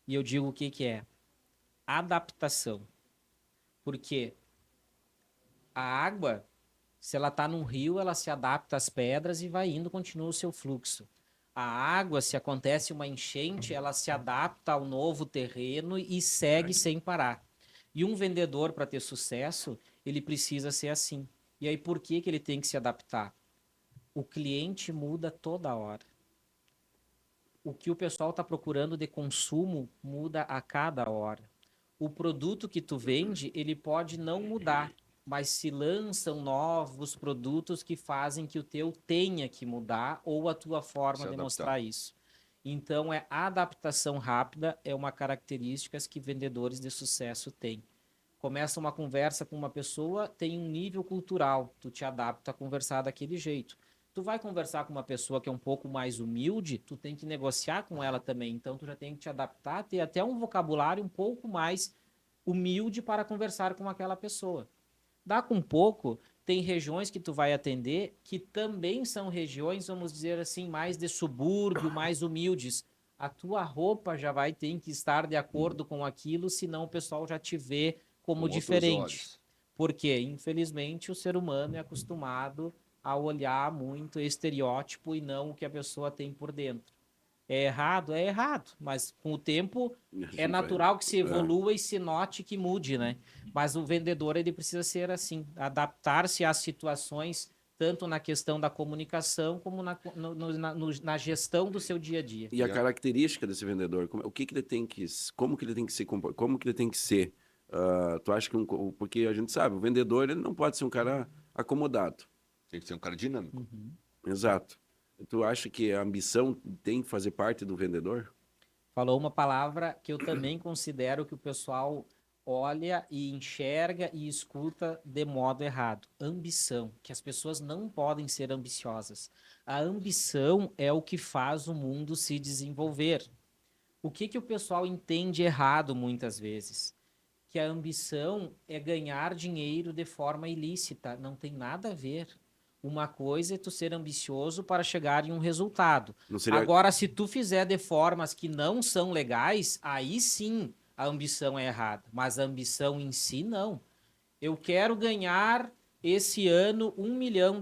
S1: E eu digo o que, que é? Adaptação. Porque a água, se ela está num rio, ela se adapta às pedras e vai indo, continua o seu fluxo. A água, se acontece uma enchente, ela se adapta ao novo terreno e segue sem parar. E um vendedor, para ter sucesso, ele precisa ser assim. E aí, por que, que ele tem que se adaptar? O cliente muda toda hora. O que o pessoal está procurando de consumo muda a cada hora. O produto que tu vende, ele pode não mudar, mas se lançam novos produtos que fazem que o teu tenha que mudar ou a tua forma
S3: Se
S1: de
S3: adaptar.
S1: mostrar isso. Então, a adaptação rápida é uma característica que vendedores de sucesso têm. Começa uma conversa com uma pessoa, tem um nível cultural, tu te adapta a conversar daquele jeito. Tu vai conversar com uma pessoa que é um pouco mais humilde, tu tem que negociar com ela também, então tu já tem que te adaptar, ter até um vocabulário um pouco mais humilde para conversar com aquela pessoa. Dá com pouco, tem regiões que tu vai atender que também são regiões, vamos dizer assim, mais de subúrbio, mais humildes. A tua roupa já vai ter que estar de acordo com aquilo, senão o pessoal já te vê como
S3: Com outros
S1: diferente.
S3: olhos.
S1: Porque, infelizmente, o ser humano é acostumado a olhar muito estereótipo e não o que a pessoa tem por dentro. É errado, mas com o tempo é natural que se evolua e se note que mude, né? Mas o vendedor, ele precisa ser assim, adaptar-se às situações, tanto na questão da comunicação, como na gestão do seu dia a dia.
S2: E a característica desse vendedor, o que que ele tem que, como que ele tem que se como que ele tem que ser? Tu acha que porque a gente sabe, o vendedor ele não pode ser um cara acomodado.
S3: Tem que ser um cara dinâmico.
S2: Exato. Tu acha que a ambição tem que fazer parte do vendedor?
S1: Falou uma palavra que eu também considero que o pessoal olha e enxerga e escuta de modo errado. Ambição, que as pessoas não podem ser ambiciosas. A ambição é o que faz o mundo se desenvolver. O que, que o pessoal entende errado muitas vezes? Que a ambição é ganhar dinheiro de forma ilícita. Não tem nada a ver. Uma coisa é tu ser ambicioso para chegar em um resultado.
S2: Não seria...
S1: Agora, se tu fizer de formas que não são legais, aí sim a ambição é errada. Mas a ambição em si, não. Eu quero ganhar esse ano R$ 1 milhão.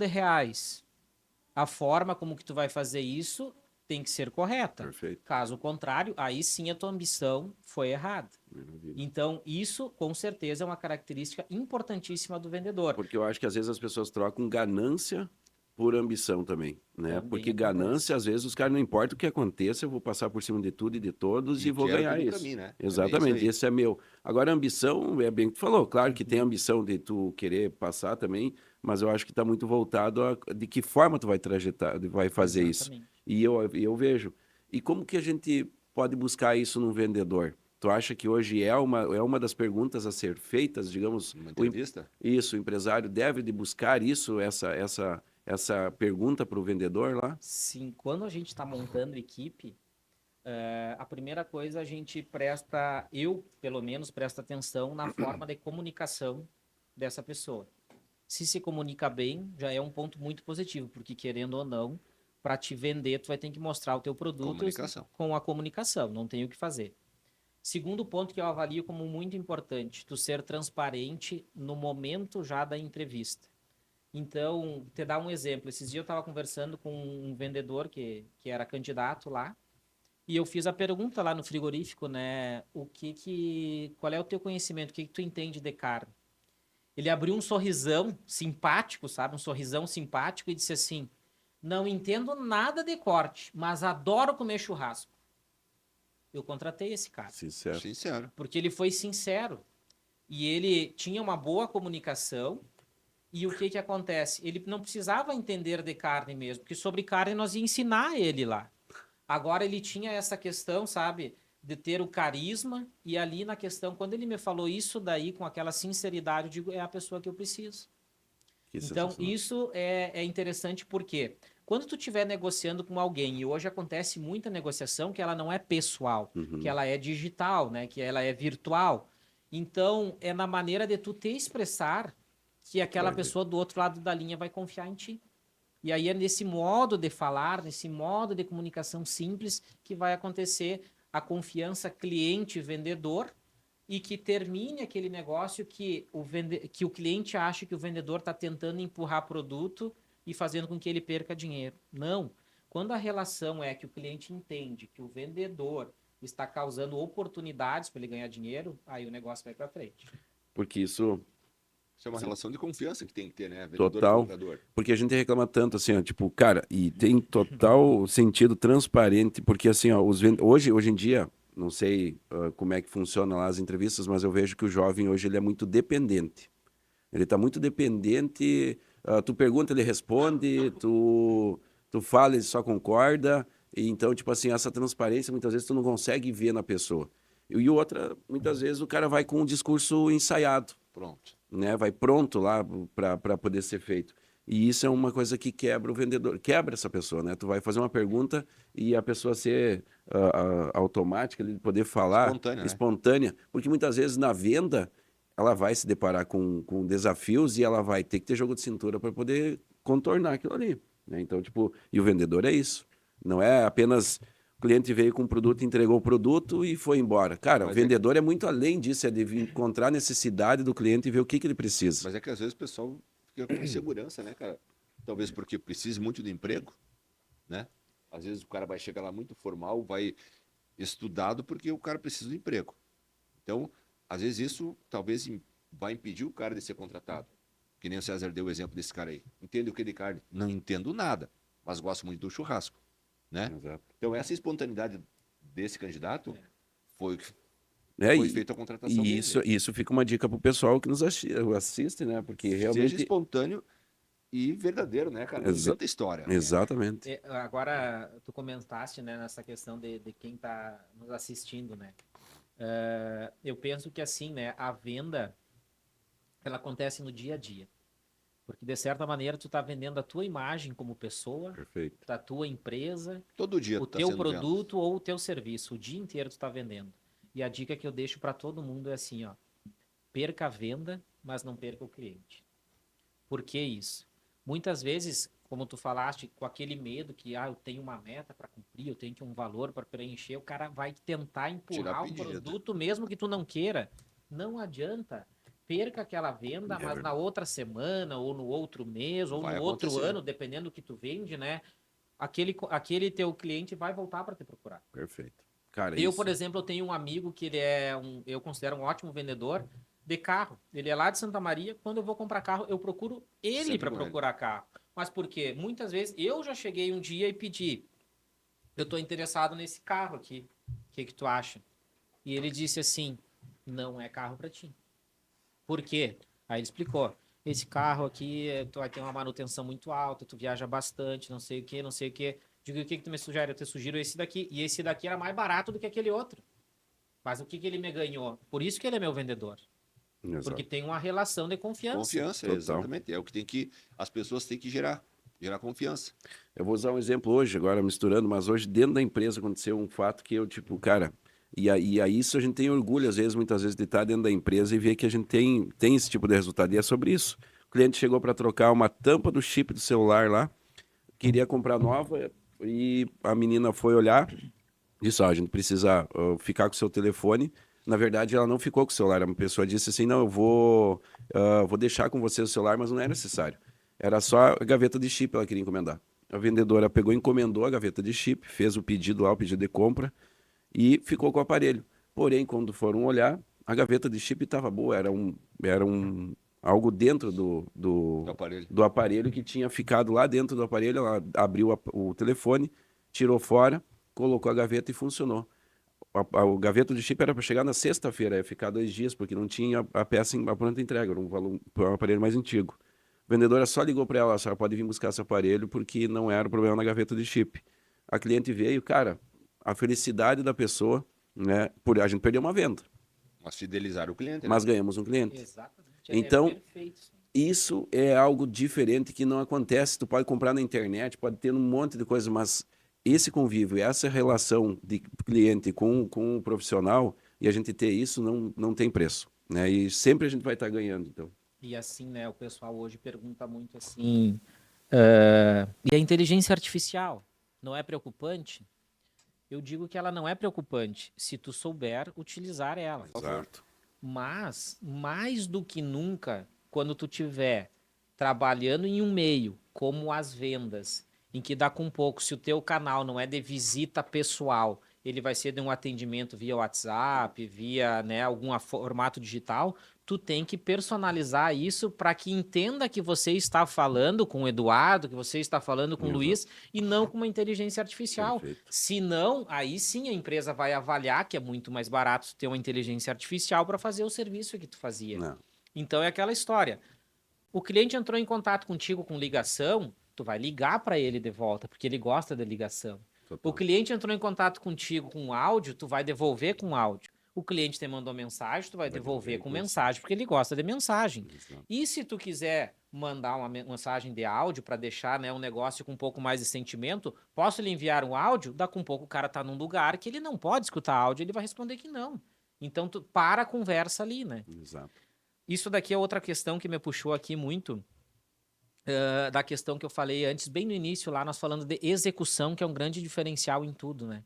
S1: A forma como que tu vai fazer isso tem que ser correta.
S2: Perfeito.
S1: Caso contrário, aí sim a tua ambição foi errada.
S2: Maravilha.
S1: Então, isso com certeza é uma característica importantíssima do vendedor.
S2: Porque eu acho que às vezes as pessoas trocam ganância por ambição também, né?
S1: Também
S2: Porque
S1: acontece.
S2: ganância, às vezes, os caras não importa o que aconteça, eu vou passar por cima de tudo e de todos e vou
S3: quero
S2: ganhar
S3: tudo pra
S2: isso.
S3: mim, né?
S2: Exatamente,
S3: É bem isso
S2: esse é meu. Agora, a ambição, é bem o que tu falou, claro que tem
S1: Uhum.
S2: a ambição de tu querer passar também, mas eu acho que está muito voltado a de que forma tu vai trajetar, vai fazer isso.
S1: Exatamente.
S2: E eu vejo. E como que a gente pode buscar isso num vendedor? Tu acha que hoje é uma das perguntas a ser feitas, digamos,
S3: Uma
S2: o
S3: entrevista?
S2: isso, o empresário deve de buscar isso, essa pergunta para o vendedor lá?
S1: Sim, quando a gente está montando equipe, a primeira coisa a gente presta, eu pelo menos presto atenção na forma de comunicação dessa pessoa. Se comunica bem, já é um ponto muito positivo, porque querendo ou não, para te vender, tu vai ter que mostrar o teu produto
S3: Comunicação.
S1: com a comunicação, não tem o que fazer. Segundo ponto que eu avalio como muito importante, tu ser transparente no momento já da entrevista. Então, te dar um exemplo. Esses dias eu estava conversando com um vendedor que era candidato lá, e eu fiz a pergunta lá no frigorífico, né? Qual é o teu conhecimento? O que tu entende de carne? Ele abriu um sorrisão simpático, sabe? Um sorrisão simpático e disse assim: não entendo nada de corte, mas adoro comer churrasco. Eu contratei esse cara,
S2: Sincero.
S3: Sincero.
S1: porque ele foi sincero. E ele tinha uma boa comunicação. E o que acontece? Ele não precisava entender de carne mesmo, porque sobre carne nós ia ensinar ele lá. Agora ele tinha essa questão, sabe, de ter o carisma, e ali na questão, quando ele me falou isso daí com aquela sinceridade, eu digo, é a pessoa que eu preciso.
S2: Que
S1: Então,
S2: sensacional.
S1: isso é interessante porque quando tu estiver negociando com alguém, e hoje acontece muita negociação que ela não é pessoal, que ela é digital, né, que ela é virtual. Então, é na maneira de tu te expressar que aquela
S2: Vai ver.
S1: pessoa do outro lado da linha vai confiar em ti. E aí é nesse modo de falar, nesse modo de comunicação simples que vai acontecer a confiança cliente-vendedor e que termine aquele negócio que o cliente acha que o vendedor está tentando empurrar produto e fazendo com que ele perca dinheiro. Não. Quando a relação é que o cliente entende que o vendedor está causando oportunidades para ele ganhar dinheiro, aí o negócio vai para frente.
S2: Porque isso,
S3: Isso é uma relação de confiança que tem que ter, né? Vendedor e
S2: total,
S3: comprador.
S2: porque a gente reclama tanto assim, ó, tipo, cara, e tem total sentido transparente, porque assim, ó, hoje em dia, não sei como é que funciona lá as entrevistas, mas eu vejo que o jovem hoje ele é muito dependente. Ele está muito dependente, tu pergunta, ele responde, tu fala, ele só concorda, e então, tipo assim, essa transparência muitas vezes tu não consegue ver na pessoa. E outra, muitas vezes o cara vai com um discurso ensaiado,
S3: Pronto.
S2: né? Vai pronto lá para poder ser feito. E isso é uma coisa que quebra o vendedor, quebra essa pessoa, né? Tu vai fazer uma pergunta e a pessoa ser automática, ele poder falar,
S3: Espontânea, né?
S2: espontânea, porque muitas vezes na venda ela vai se deparar com desafios e ela vai ter que ter jogo de cintura para poder contornar aquilo ali, né? Então, tipo, e o vendedor é isso. Não é apenas o cliente veio com o produto, entregou o produto e foi embora. Cara, o
S3: Mas
S2: vendedor é muito além disso, é de encontrar a necessidade do cliente e ver o que ele precisa.
S3: Mas é que às vezes o pessoal fica com insegurança, né, cara? Talvez porque precise muito de emprego, né? Às vezes o cara vai chegar lá muito formal, vai estudado porque o cara precisa de emprego. Então, às vezes isso talvez vai impedir o cara de ser contratado. Que nem o César deu o exemplo desse cara aí. Entende o que de carne? Não entendo nada, mas gosto muito do churrasco, né?
S2: Exato.
S3: Então, essa espontaneidade desse candidato foi
S2: É,
S3: foi feita a contratação
S2: e
S3: dele.
S2: isso fica uma dica pro pessoal que nos assiste, né? Porque
S3: Seja
S2: realmente.
S3: espontâneo e verdadeiro, né, cara? Não inventa história.
S2: Exatamente.
S1: Agora, tu comentaste, né, nessa questão de quem está nos assistindo, né? Eu penso que assim, né, a venda, ela acontece no dia a dia. Porque, de certa maneira, tu está vendendo a tua imagem como pessoa,
S2: Perfeito.
S1: da tua empresa,
S3: Todo dia
S1: o
S3: tá
S1: teu
S3: sendo
S1: produto ou o teu serviço. O dia inteiro tu está vendendo. E a dica que eu deixo para todo mundo é assim, ó. Perca a venda, mas não perca o cliente. Por que isso? Muitas vezes, como tu falaste, com aquele medo que eu tenho uma meta para cumprir, eu tenho um valor para preencher, o cara vai tentar
S3: Tirar
S1: empurrar um
S3: pedido.
S1: produto mesmo que tu não queira. Não adianta. Perca aquela venda, mas
S2: verdade.
S1: na outra semana, ou no outro mês, ou
S3: Vai
S1: no outro
S3: acontecer.
S1: ano, dependendo do que tu vende, né? aquele teu cliente vai voltar para te procurar.
S2: Perfeito. Cara,
S1: Eu,
S2: isso...
S1: por exemplo, eu tenho um amigo que ele é eu considero um ótimo vendedor de carro. Ele é lá de Santa Maria. Quando eu vou comprar carro, eu procuro ele
S3: Sempre
S1: para
S3: com ele.
S1: procurar carro. Mas por quê? Muitas vezes eu já cheguei um dia e pedi, eu estou interessado nesse carro aqui. O que tu acha? E ele disse assim, não é carro para ti. Por quê? Aí ele explicou. Esse carro aqui, tu vai ter uma manutenção muito alta, tu viaja bastante, não sei o que, não sei o que. Digo, o que tu me sugere? Eu te sugiro esse daqui. E esse daqui era mais barato do que aquele outro. Mas o que ele me ganhou? Por isso que ele é meu vendedor.
S2: Exato.
S1: Porque tem uma relação de confiança.
S3: Confiança,
S2: Total.
S3: exatamente. É o que as pessoas têm que gerar confiança.
S2: Eu vou usar um exemplo hoje, agora misturando, mas hoje dentro da empresa aconteceu um fato que eu, tipo, cara, e aí isso a gente tem orgulho, às vezes, muitas vezes, de estar dentro da empresa e ver que a gente tem esse tipo de resultado. E é sobre isso. O cliente chegou para trocar uma tampa do chip do celular lá, queria comprar nova e a menina foi olhar, disse, ó, a gente precisa ficar com o seu telefone. Na verdade, ela não ficou com o celular. A pessoa disse assim, não, eu vou deixar com você o celular, mas não é necessário. Era só a gaveta de chip que ela queria encomendar. A vendedora pegou, encomendou a gaveta de chip, fez o pedido lá, o pedido de compra, e ficou com o aparelho. Porém, quando foram olhar, a gaveta de chip estava boa, era algo dentro
S3: Aparelho.
S2: do aparelho que tinha ficado lá dentro do aparelho. Ela abriu o telefone, tirou fora, colocou a gaveta e funcionou. O gaveta de chip era para chegar na sexta-feira, ia ficar 2 dias, porque não tinha a peça a pronta entrega, era um aparelho mais antigo. A vendedora só ligou para ela, a senhora pode vir buscar seu aparelho, porque não era o problema na gaveta de chip. A cliente veio, cara, a felicidade da pessoa, né? A gente perdeu uma venda,
S3: Mas fidelizar o cliente,
S2: mas
S3: né?
S2: ganhamos um cliente.
S1: Exatamente.
S2: Então,
S1: É perfeito.
S2: isso é algo diferente que não acontece. Tu pode comprar na internet, pode ter um monte de coisa, mas esse convívio, essa relação de cliente com o profissional, e a gente ter isso não tem preço, né? E sempre a gente vai estar ganhando, então.
S1: E assim, né, o pessoal hoje pergunta muito assim, e a inteligência artificial não é preocupante? Eu digo que ela não é preocupante se tu souber utilizar ela.
S2: Exato.
S1: Mas, mais do que nunca, quando tu tiver trabalhando em um meio, como as vendas, em que dá com pouco, se o teu canal não é de visita pessoal, ele vai ser de um atendimento via WhatsApp, via, né, algum formato digital, tu tem que personalizar isso para que entenda que você está falando com o Eduardo, que você está falando com o Luiz, e não com uma inteligência artificial.
S2: Perfeito.
S1: Se não, aí sim a empresa vai avaliar que é muito mais barato ter uma inteligência artificial para fazer o serviço que tu fazia.
S2: Não.
S1: Então é aquela história. O cliente entrou em contato contigo com ligação, tu vai ligar para ele de volta, porque ele gosta da ligação.
S2: Total.
S1: O cliente entrou em contato contigo com áudio, tu vai devolver com áudio. O cliente te mandou mensagem, tu vai devolver com mensagem, porque ele gosta de mensagem.
S2: Exato.
S1: E se tu quiser mandar uma mensagem de áudio para deixar, né, um negócio com um pouco mais de sentimento, posso lhe enviar um áudio? Daqui um pouco o cara tá num lugar que ele não pode escutar áudio, ele vai responder que não. Então tu para a conversa ali, né?
S2: Exato.
S1: Isso daqui é outra questão que me puxou aqui muito, da questão que eu falei antes, bem no início lá, nós falando de execução, que é um grande diferencial em tudo, né?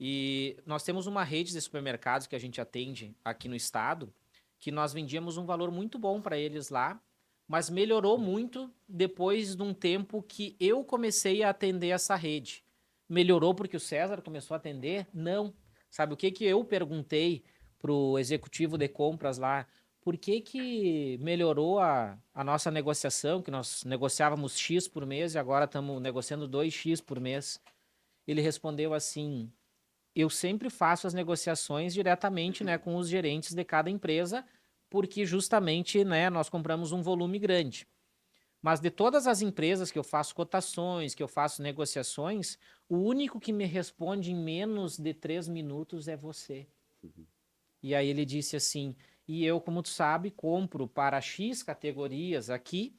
S1: E nós temos uma rede de supermercados que a gente atende aqui no estado, que nós vendíamos um valor muito bom para eles lá, mas melhorou muito depois de um tempo que eu comecei a atender essa rede. Melhorou porque o César começou a atender? Não. Sabe o que que eu perguntei pro executivo de compras lá? Por que que melhorou a nossa negociação, que nós negociávamos X por mês e agora estamos negociando 2X por mês? Ele respondeu assim: eu sempre faço as negociações diretamente, né, com os gerentes de cada empresa, porque justamente, né, nós compramos um volume grande. Mas de todas as empresas que eu faço cotações, que eu faço negociações, o único que me responde em menos de 3 minutos é você. E aí ele disse assim, e eu, como tu sabe, compro para X categorias aqui,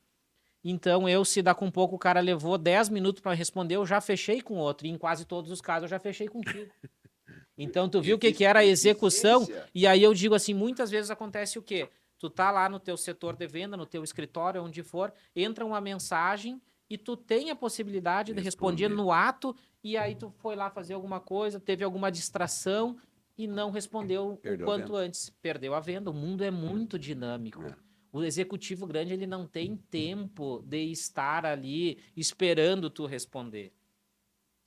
S1: então eu, se dá com pouco, o cara levou 10 minutos para responder, eu já fechei com outro, e em quase todos os casos eu já fechei contigo. Então tu viu o que era a execução? E aí eu digo assim, muitas vezes acontece o quê? Tu tá lá no teu setor de venda, no teu escritório, onde for, entra uma mensagem e tu tem a possibilidade de responder no ato, e aí tu foi lá fazer alguma coisa, teve alguma distração e não respondeu
S2: Perdeu
S1: o
S2: a
S1: quanto antes. Perdeu a venda. O mundo é muito dinâmico.
S2: É.
S1: O executivo grande, ele não tem tempo de estar ali esperando tu responder.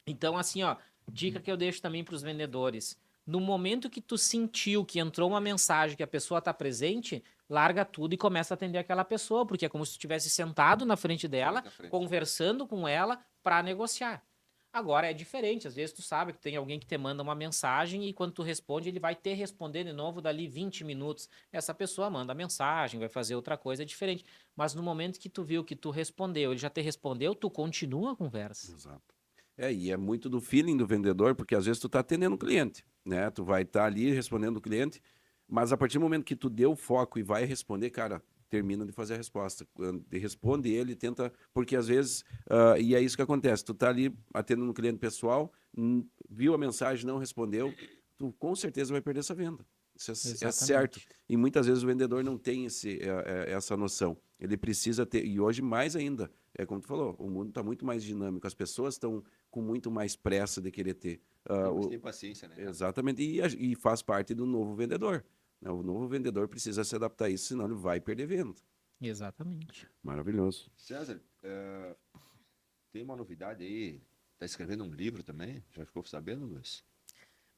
S1: Então, assim, ó, dica que eu deixo também para os vendedores. No momento que tu sentiu que entrou uma mensagem que a pessoa está presente, larga tudo e começa a atender aquela pessoa, porque é como se tu estivesse sentado na frente dela,
S3: Na frente.
S1: conversando com ela para negociar. Agora é diferente, às vezes tu sabe que tem alguém que te manda uma mensagem e quando tu responde, ele vai te responder de novo dali 20 minutos. Essa pessoa manda a mensagem, vai fazer outra coisa, é diferente. Mas no momento que tu viu que tu respondeu, ele já te respondeu, tu continua a conversa.
S2: Exato. E é muito do feeling do vendedor, porque às vezes tu tá atendendo o cliente, né? Tu vai estar ali respondendo o cliente, mas a partir do momento que tu deu o foco e vai responder, cara, termina de fazer a resposta. Responde ele, tenta, porque às vezes, e é isso que acontece, tu tá ali atendendo um cliente pessoal, viu a mensagem, não respondeu, tu com certeza vai perder essa venda. Isso é certo.
S1: Exatamente.
S2: E muitas vezes o vendedor não tem essa noção. Ele precisa ter, e hoje mais ainda, é como tu falou, o mundo está muito mais dinâmico, as pessoas estão com muito mais pressa de querer ter.
S3: Mas tem paciência, né, cara?
S2: Exatamente, e faz parte do novo vendedor, né? O novo vendedor precisa se adaptar a isso, senão ele vai perder venda.
S1: Exatamente.
S2: Maravilhoso.
S3: César, tem uma novidade aí. Tá escrevendo um livro também? Já ficou sabendo, Luiz?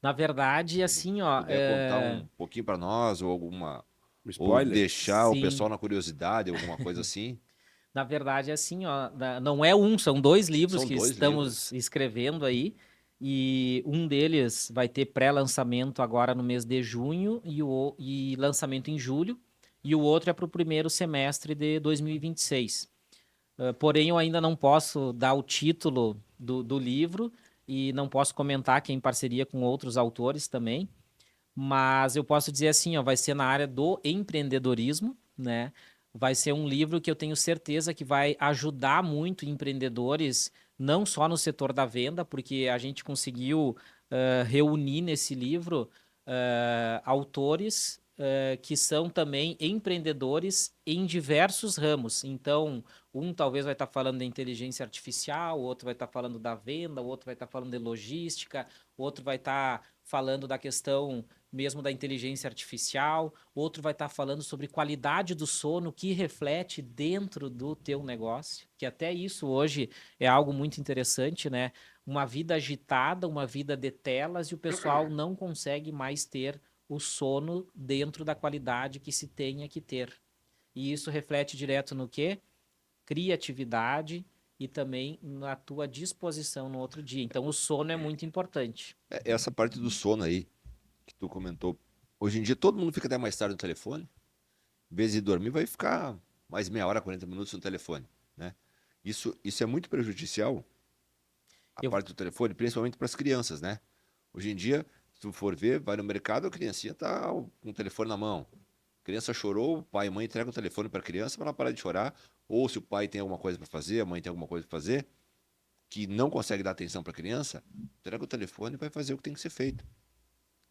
S1: Na verdade, assim, ó,
S3: Puder contar um pouquinho para nós, ou alguma. Ou
S2: Spoiler?
S3: deixar o pessoal
S1: sim,
S3: na curiosidade, alguma coisa assim.
S1: na verdade, assim, ó, não é um, são dois livros
S3: São
S1: que
S3: dois livros.
S1: estamos escrevendo aí, e um deles vai ter pré-lançamento agora no mês de junho e lançamento em julho, e o outro é para o primeiro semestre de 2026. Porém, eu ainda não posso dar o título do livro e não posso comentar que é em parceria com outros autores também. Mas eu posso dizer assim, ó, vai ser na área do empreendedorismo, né? Vai ser um livro que eu tenho certeza que vai ajudar muito empreendedores, não só no setor da venda, porque a gente conseguiu reunir nesse livro autores que são também empreendedores em diversos ramos. Então, um talvez vai estar falando de inteligência artificial, o outro vai estar falando da venda, o outro vai estar falando de logística, o outro vai estar falando da questão mesmo da inteligência artificial, outro vai estar falando sobre qualidade do sono que reflete dentro do teu negócio, que até isso hoje é algo muito interessante, né? Uma vida agitada, uma vida de telas e o pessoal não consegue mais ter o sono dentro da qualidade que se tenha que ter. E isso reflete direto no quê? Criatividade e também na tua disposição no outro dia. Então o sono é muito importante.
S3: Essa parte do sono aí, que tu comentou. Hoje em dia todo mundo fica até mais tarde no telefone. Em vez de dormir, vai ficar mais meia hora, 40 minutos no telefone, né? Isso é muito prejudicial, a
S1: Eu,
S3: parte do telefone, principalmente para as crianças, né? Hoje em dia, se tu for ver, vai no mercado, a criancinha tá com o telefone na mão. A criança chorou, o pai e a mãe entregam o telefone para a criança para ela parar de chorar. Ou se o pai tem alguma coisa para fazer, a mãe tem alguma coisa para fazer, que não consegue dar atenção para a criança, entrega o telefone e vai fazer o que tem que ser feito.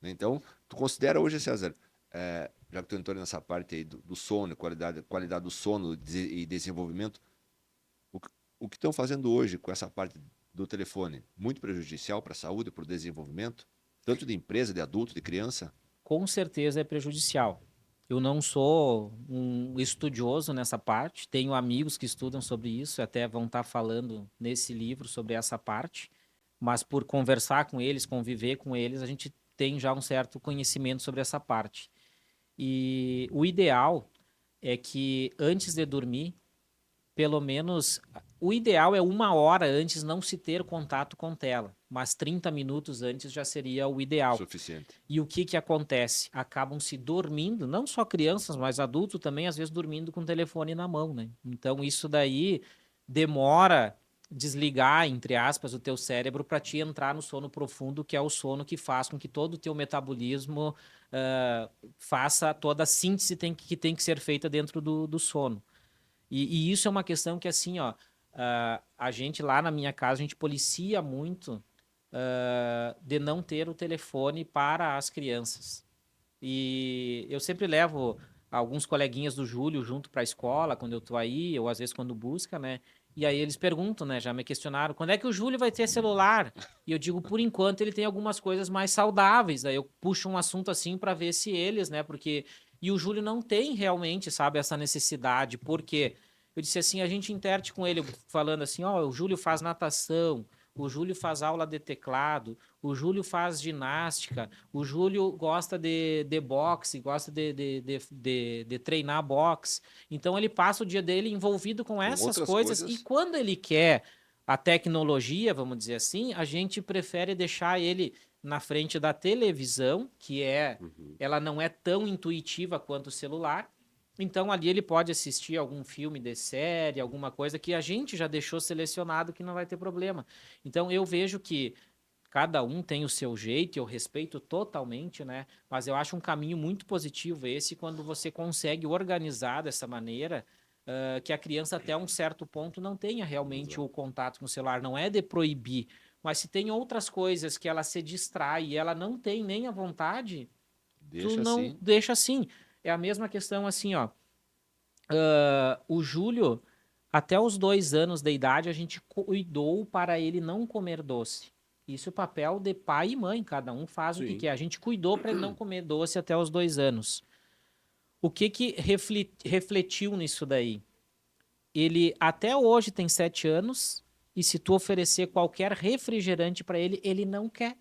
S3: Né? Então, tu considera hoje, César, já que tu entrou nessa parte aí do sono, qualidade do sono e desenvolvimento, o, que- o que estão fazendo hoje com essa parte do telefone, muito prejudicial para a saúde, para o desenvolvimento, tanto de empresa, de adulto, de criança?
S1: com certeza é prejudicial. Eu não sou um estudioso nessa parte, tenho amigos que estudam sobre isso, até vão estar falando nesse livro sobre essa parte, mas por conversar com eles, conviver com eles, a gente tem já um certo conhecimento sobre essa parte. E o ideal é que antes de dormir, pelo menos, o ideal é 1 hora antes não se ter contato com tela, mas 30 minutos antes já seria o ideal.
S3: Suficiente.
S1: E o que que acontece? Acabam se dormindo, não só crianças, mas adultos também, às vezes dormindo com o telefone na mão, né? Então isso daí demora desligar, entre aspas, o teu cérebro para te entrar no sono profundo, que é o sono que faz com que todo o teu metabolismo faça toda a síntese que tem que ser feita dentro do sono. E isso é uma questão que, assim, ó, a gente lá na minha casa, a gente policia muito de não ter o telefone para as crianças. E eu sempre levo alguns coleguinhas do Júlio junto para a escola, quando eu tô aí, ou às vezes quando busca, né? E aí eles perguntam, né? Já me questionaram, quando é que o Júlio vai ter celular? E eu digo, por enquanto ele tem algumas coisas mais saudáveis. Aí eu puxo um assunto assim para ver se eles, né? Porque e o Júlio não tem realmente, sabe, essa necessidade. Por quê? Eu disse assim, a gente interte com ele falando assim, ó, o Júlio faz natação, o Júlio faz aula de teclado, o Júlio faz ginástica, o Júlio gosta de boxe, gosta de treinar boxe. Então ele passa o dia dele envolvido com essas
S3: outras
S1: coisas.
S3: coisas.
S1: E quando ele quer a tecnologia, vamos dizer assim, a gente prefere deixar ele na frente da televisão, que ela não é tão intuitiva quanto o celular. Então ali ele pode assistir algum filme de série, alguma coisa que a gente já deixou selecionado que não vai ter problema. Então eu vejo que cada um tem o seu jeito, eu respeito totalmente, né? Mas eu acho um caminho muito positivo esse quando você consegue organizar dessa maneira que a criança até um certo ponto não tenha realmente o contato com o celular. Não é de proibir, mas se tem outras coisas que ela se distrai e ela não tem nem a vontade, tu
S3: Deixa
S1: não
S3: assim.
S1: deixa assim. É a mesma questão assim, ó. O Júlio, até os 2 anos de idade, a gente cuidou para ele não comer doce. Isso é o papel de pai e mãe, cada um faz o que
S2: Sim.
S1: quer. A gente cuidou para ele não comer doce até os 2 anos. O que refletiu nisso daí? Ele até hoje tem 7 anos e se tu oferecer qualquer refrigerante para ele, ele não quer.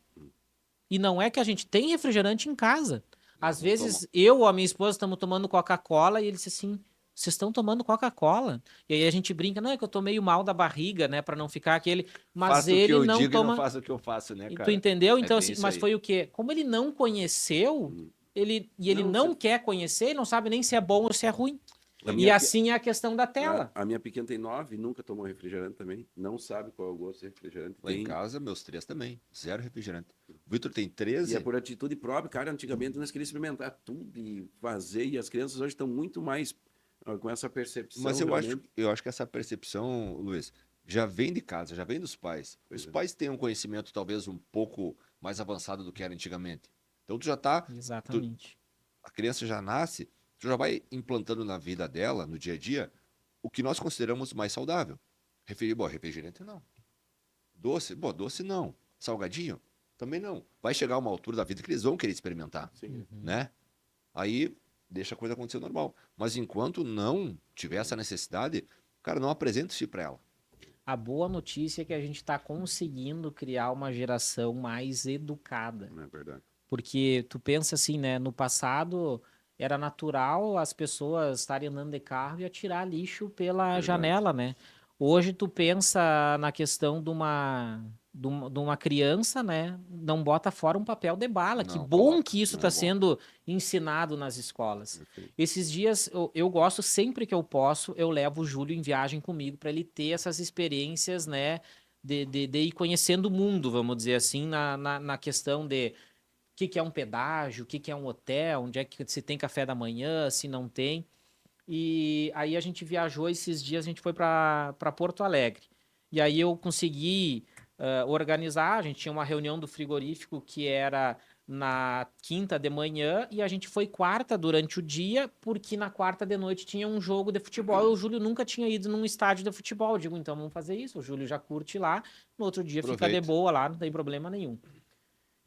S1: E não é que a gente tem refrigerante em casa. Às
S3: não
S1: vezes eu ou a minha esposa estamos tomando Coca-Cola e ele disse assim: vocês estão tomando Coca-Cola? E aí a gente brinca, não, é que eu tô meio mal da barriga, né, para não ficar aquele. Mas
S3: Faça o que
S1: ele
S3: eu
S1: não
S3: digo e não
S1: toma.
S3: faça o que eu faço, né,
S1: E tu
S3: cara?
S1: entendeu?
S3: É
S1: Então,
S3: bem
S1: assim,
S3: isso
S1: mas
S3: aí.
S1: foi o quê? Como ele não conheceu, ele
S2: Não,
S1: não quer conhecer, ele não sabe nem se é bom ou se é ruim.
S2: A
S1: E
S2: minha, pe-
S1: assim é a questão da tela.
S2: a minha pequena tem 9, nunca tomou refrigerante também. Não sabe qual é o gosto de refrigerante.
S3: Lá em
S2: Tem.
S3: casa, meus 3 também. 0 refrigerante. O Vitor tem
S2: E
S3: 13.
S2: é por atitude própria, cara. Antigamente nós queríamos experimentar tudo e fazer, e as crianças hoje estão muito mais com essa percepção.
S3: Mas
S2: realmente.
S3: eu acho que essa percepção, Luiz, já vem de casa, já vem dos pais.
S2: Pois
S3: Os
S2: é.
S3: pais têm um conhecimento talvez um pouco mais avançado do que era antigamente. Então tu já tá,
S1: Exatamente.
S3: a criança já nasce, tu já vai implantando na vida dela, no dia a dia, o que nós consideramos mais saudável. Refrigerante não. Doce não. Salgadinho? Também não. Vai chegar uma altura da vida que eles vão querer experimentar,
S2: Sim.
S3: né? Aí deixa a coisa acontecer normal. Mas enquanto não tiver essa necessidade, cara, não apresenta isso para ela.
S1: A boa notícia é que a gente está conseguindo criar uma geração mais educada.
S2: Não é verdade.
S1: Porque tu pensa assim, né? No passado era natural as pessoas estarem andando de carro e atirar lixo pela
S2: Verdade.
S1: janela, né? Hoje tu pensa na questão de uma criança, né? Não bota fora um papel de bala. Que
S3: Não
S1: bom
S3: coloca,
S1: que isso
S3: não
S1: está
S3: é bom.
S1: sendo ensinado nas escolas.
S2: Perfeito.
S1: Esses dias eu gosto, sempre que eu posso, eu levo o Júlio em viagem comigo para ele ter essas experiências, né? De ir conhecendo o mundo, vamos dizer assim, na questão de o que é um pedágio, o que é um hotel, onde é que se tem café da manhã, se não tem. E aí a gente viajou esses dias, a gente foi para Porto Alegre. E aí eu consegui organizar, a gente tinha uma reunião do frigorífico que era na quinta de manhã e a gente foi quarta durante o dia, porque na quarta de noite tinha um jogo de futebol e o Júlio nunca tinha ido num estádio de futebol. Eu digo, então vamos fazer isso, o Júlio já curte lá, no outro dia fica de
S3: Aproveita.
S1: boa lá, não tem problema nenhum.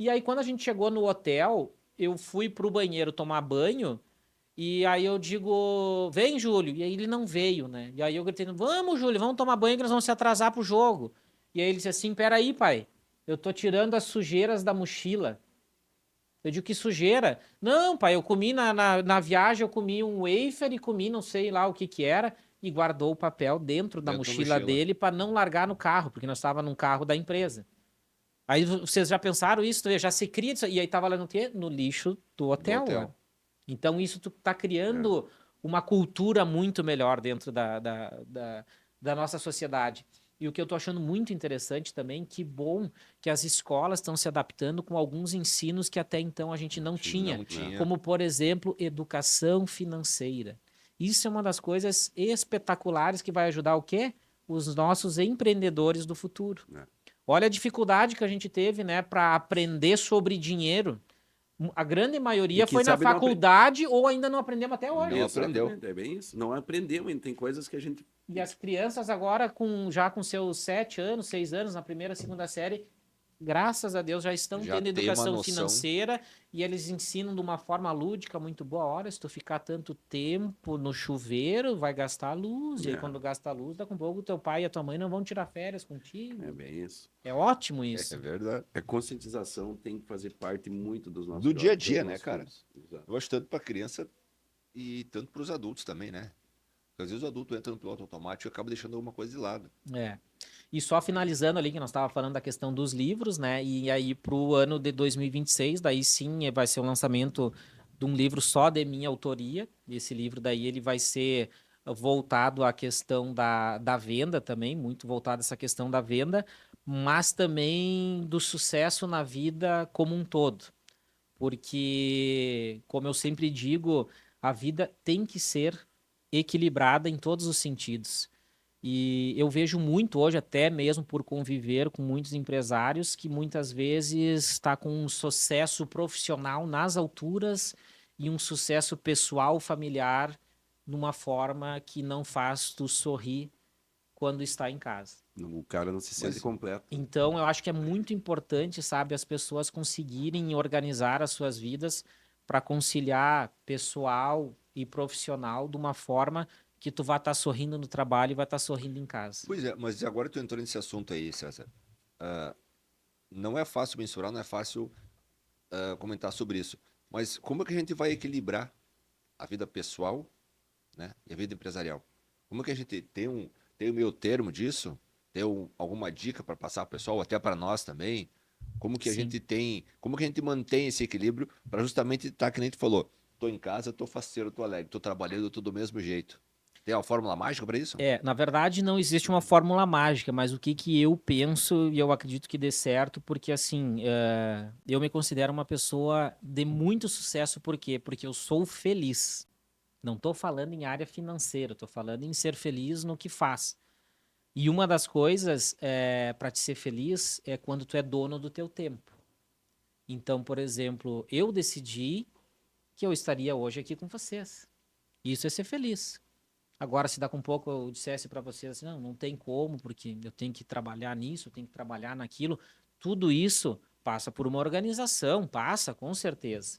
S1: E aí, quando a gente chegou no hotel, eu fui pro banheiro tomar banho. E aí eu digo, vem, Júlio. E aí ele não veio, né? E aí eu gritei, vamos, Júlio, vamos tomar banho que nós vamos se atrasar pro jogo. E aí ele disse assim, peraí, pai, eu tô tirando as sujeiras da mochila. Eu digo, que sujeira? Não, pai, eu comi na viagem, eu comi um wafer e comi não sei lá o que que era. E guardou o papel dentro da
S3: Dentro da
S1: mochila
S3: mochila.
S1: dele para não largar no carro, porque nós estávamos num carro da empresa. Aí vocês já pensaram isso? Já se cria isso. E aí tava lá no quê? No lixo do hotel.
S3: hotel.
S1: Lá. Então isso tu tá criando uma cultura muito melhor dentro da nossa sociedade. E o que eu tô achando muito interessante também, que bom que as escolas estão se adaptando com alguns ensinos que até então a gente não tinha.
S3: Não tinha.
S1: Como, por exemplo, educação financeira. Isso é uma das coisas espetaculares que vai ajudar o quê? Os nossos empreendedores do futuro. Olha a dificuldade que a gente teve, né, para aprender sobre dinheiro. A grande maioria foi na faculdade ou ainda não aprendemos até hoje.
S3: Não aprendeu.
S2: É bem isso. Não aprendeu ainda. Tem coisas que a gente...
S1: E as crianças agora, já com seus 7 anos, 6 anos, na primeira, segunda série, graças a Deus, já estão
S3: Já
S1: tendo
S3: tem uma
S1: educação
S3: noção.
S1: financeira e eles ensinam de uma forma lúdica muito boa. Olha, se tu ficar tanto tempo no chuveiro, vai gastar luz. E aí,
S2: É.
S1: quando gasta luz, daqui a pouco teu pai e a tua mãe não vão tirar férias
S2: É
S1: contigo.
S2: bem isso.
S1: É ótimo
S3: É
S1: isso.
S3: verdade.
S2: A conscientização tem que fazer parte muito dos nossos
S3: Do dia a
S2: dos
S3: dia, né,
S2: nossos
S3: cara?
S2: filhos. Exato.
S3: Eu acho tanto para criança e tanto para os adultos também, né? Porque às vezes o adulto entra no piloto automático e acaba deixando alguma coisa de lado.
S1: É. E só finalizando ali, que nós estávamos falando da questão dos livros, né? E aí, para o ano de 2026, daí sim vai ser o lançamento de um livro só de minha autoria. Esse livro daí ele vai ser voltado à questão da venda também, muito voltado a essa questão da venda, mas também do sucesso na vida como um todo. Porque, como eu sempre digo, a vida tem que ser equilibrada em todos os sentidos. E eu vejo muito hoje, até mesmo por conviver com muitos empresários, que muitas vezes está com um sucesso profissional nas alturas e um sucesso pessoal, familiar, numa forma que não faz tu sorrir quando está em casa.
S2: O cara não se sente
S3: Mas-
S2: completo.
S1: Então, eu acho que é muito importante, sabe, as pessoas conseguirem organizar as suas vidas para conciliar pessoal e profissional de uma forma que tu vai estar sorrindo no trabalho e vai estar sorrindo em casa.
S3: Pois é, mas agora tu entrou nesse assunto aí, César. Ah, não é fácil mensurar, não é fácil comentar sobre isso. Mas como é que a gente vai equilibrar a vida pessoal, né, e a vida empresarial? Como é que a gente tem o meio termo disso? Tem alguma dica para passar para o pessoal, até para nós também? Como que a
S1: Sim.
S3: gente como que a gente mantém esse equilíbrio para justamente estar que nem tu falou, tô em casa, tô faceiro, tô alegre, tô trabalhando, tô do mesmo jeito. Tem uma fórmula mágica para isso?
S1: Na verdade, não existe uma fórmula mágica, mas o que que eu penso e eu acredito que dê certo, porque assim, eu me considero uma pessoa de muito sucesso, por quê? Porque eu sou feliz. Não estou falando em área financeira, estou falando em ser feliz no que faz. E uma das coisas para te ser feliz é quando tu é dono do teu tempo. Então, por exemplo, eu decidi que eu estaria hoje aqui com vocês. Isso é ser feliz. Agora, se daqui a um pouco eu dissesse para vocês assim, não, não tem como, porque eu tenho que trabalhar nisso, eu tenho que trabalhar naquilo, tudo isso passa por uma organização, passa, com certeza.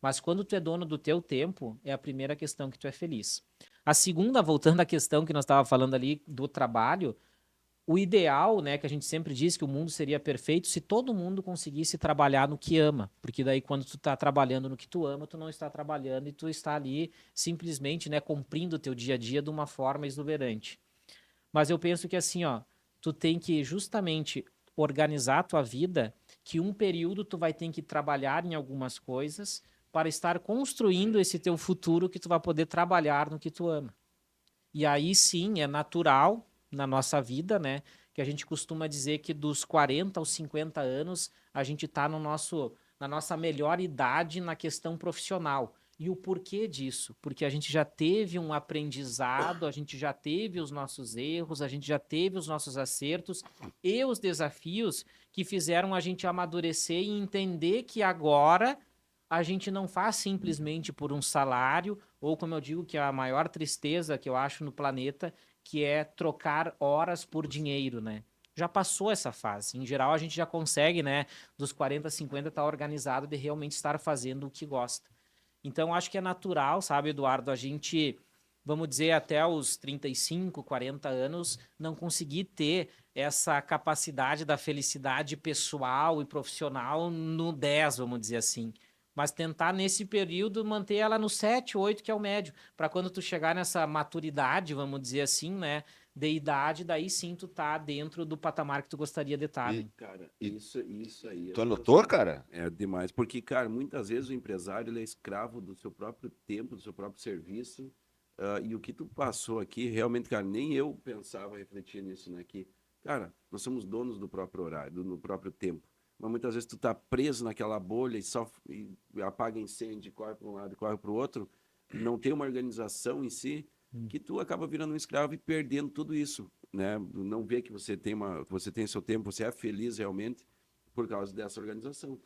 S1: Mas quando tu é dono do teu tempo, é a primeira questão que tu é feliz. A segunda, voltando à questão que nós estávamos falando ali do trabalho, o ideal, né, que a gente sempre diz que o mundo seria perfeito se todo mundo conseguisse trabalhar no que ama, porque daí quando tu está trabalhando no que tu ama, tu não está trabalhando e tu está ali simplesmente, né, cumprindo o teu dia a dia de uma forma exuberante. Mas eu penso que assim, ó, tu tem que justamente organizar a tua vida, que um período tu vai ter que trabalhar em algumas coisas para estar construindo esse teu futuro que tu vai poder trabalhar no que tu ama. E aí sim, é natural na nossa vida, né? Que a gente costuma dizer que dos 40 aos 50 anos a gente está no na nossa melhor idade na questão profissional. E o porquê disso? Porque a gente já teve um aprendizado, a gente já teve os nossos erros, a gente já teve os nossos acertos e os desafios que fizeram a gente amadurecer e entender que agora a gente não faz simplesmente por um salário, ou como eu digo, que é a maior tristeza que eu acho no planeta, que é trocar horas por dinheiro, né? Já passou essa fase. Em geral, a gente já consegue, né, dos 40, 50, estar organizado de realmente estar fazendo o que gosta. Então, acho que é natural, sabe, Eduardo, a gente, vamos dizer, até os 35, 40 anos, não conseguir ter essa capacidade da felicidade pessoal e profissional no 10, vamos dizer assim. Mas tentar, nesse período, manter ela no 7, 8, que é o médio. Para quando tu chegar nessa maturidade, vamos dizer assim, né, de idade, daí sim tu tá dentro do patamar que tu gostaria de estar,
S3: E,
S1: né?
S2: Cara,
S3: e
S2: isso aí
S3: tu
S2: as
S3: anotou,
S2: pessoas-
S3: cara?
S2: é demais. Porque, cara, muitas vezes o empresário ele é escravo do seu próprio tempo, do seu próprio serviço. E o que tu passou aqui, realmente, cara, nem eu pensava refletir nisso, né? Que, cara, nós somos donos do próprio horário, do próprio tempo. Mas muitas vezes tu tá preso naquela bolha e apaga incêndio, corre para um lado e corre para o outro, não tem uma organização em si, que tu acaba virando um escravo e perdendo tudo isso, né? Não vê que você tem seu tempo, você é feliz realmente, por causa dessa organização.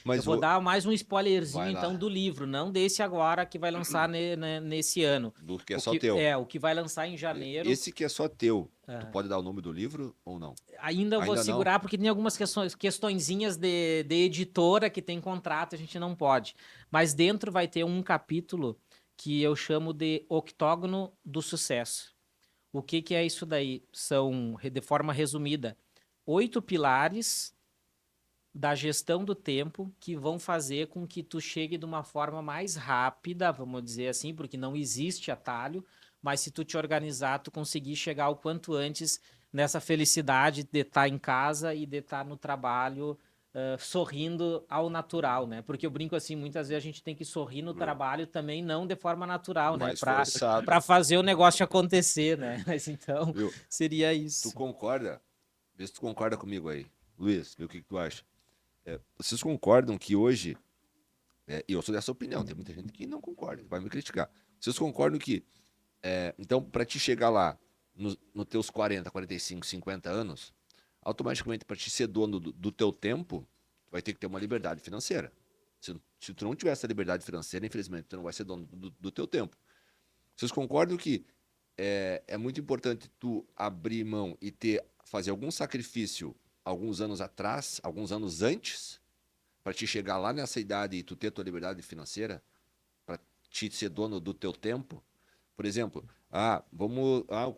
S3: Mas
S1: Eu vou dar mais um spoilerzinho,
S3: Vai lá.
S1: então, do livro, não desse agora que vai lançar nesse ano.
S3: do que é
S1: O
S3: só teu.
S1: o que vai lançar em janeiro.
S3: Esse que é só teu. Tu pode dar o nome do livro ou não?
S1: Ainda eu vou
S3: Ainda não?
S1: segurar, porque tem algumas questõezinhas de editora que tem contrato, a gente não pode. Mas dentro vai ter um capítulo que eu chamo de Octógono do Sucesso. O que que é isso daí? São, de forma resumida, 8 pilares da gestão do tempo que vão fazer com que tu chegue de uma forma mais rápida, vamos dizer assim, porque não existe atalho, mas se tu te organizar, tu conseguir chegar o quanto antes nessa felicidade de estar em casa e de estar no trabalho, sorrindo ao natural, né? Porque eu brinco assim, muitas vezes a gente tem que sorrir no trabalho também, não de forma natural, né?
S3: Mais forçado.
S1: Para fazer o negócio acontecer, né? Mas então,
S3: Viu?
S1: seria
S3: Tu
S1: isso.
S3: concorda? Vê se tu concorda comigo aí. Luiz, vê o que tu acha. Vocês concordam que hoje, e eu sou dessa opinião, tem muita gente que não concorda, que vai me criticar. Vocês concordam que, então, para te chegar lá, nos teus 40, 45, 50 anos, automaticamente, para te ser dono do teu tempo, tu vai ter que ter uma liberdade financeira. Se tu não tiver essa liberdade financeira, infelizmente, tu não vai ser dono do teu tempo. Vocês concordam que é muito importante tu abrir mão e fazer algum sacrifício alguns anos atrás, alguns anos antes, para te chegar lá nessa idade e tu ter tua liberdade financeira, para te ser dono do teu tempo? Por exemplo,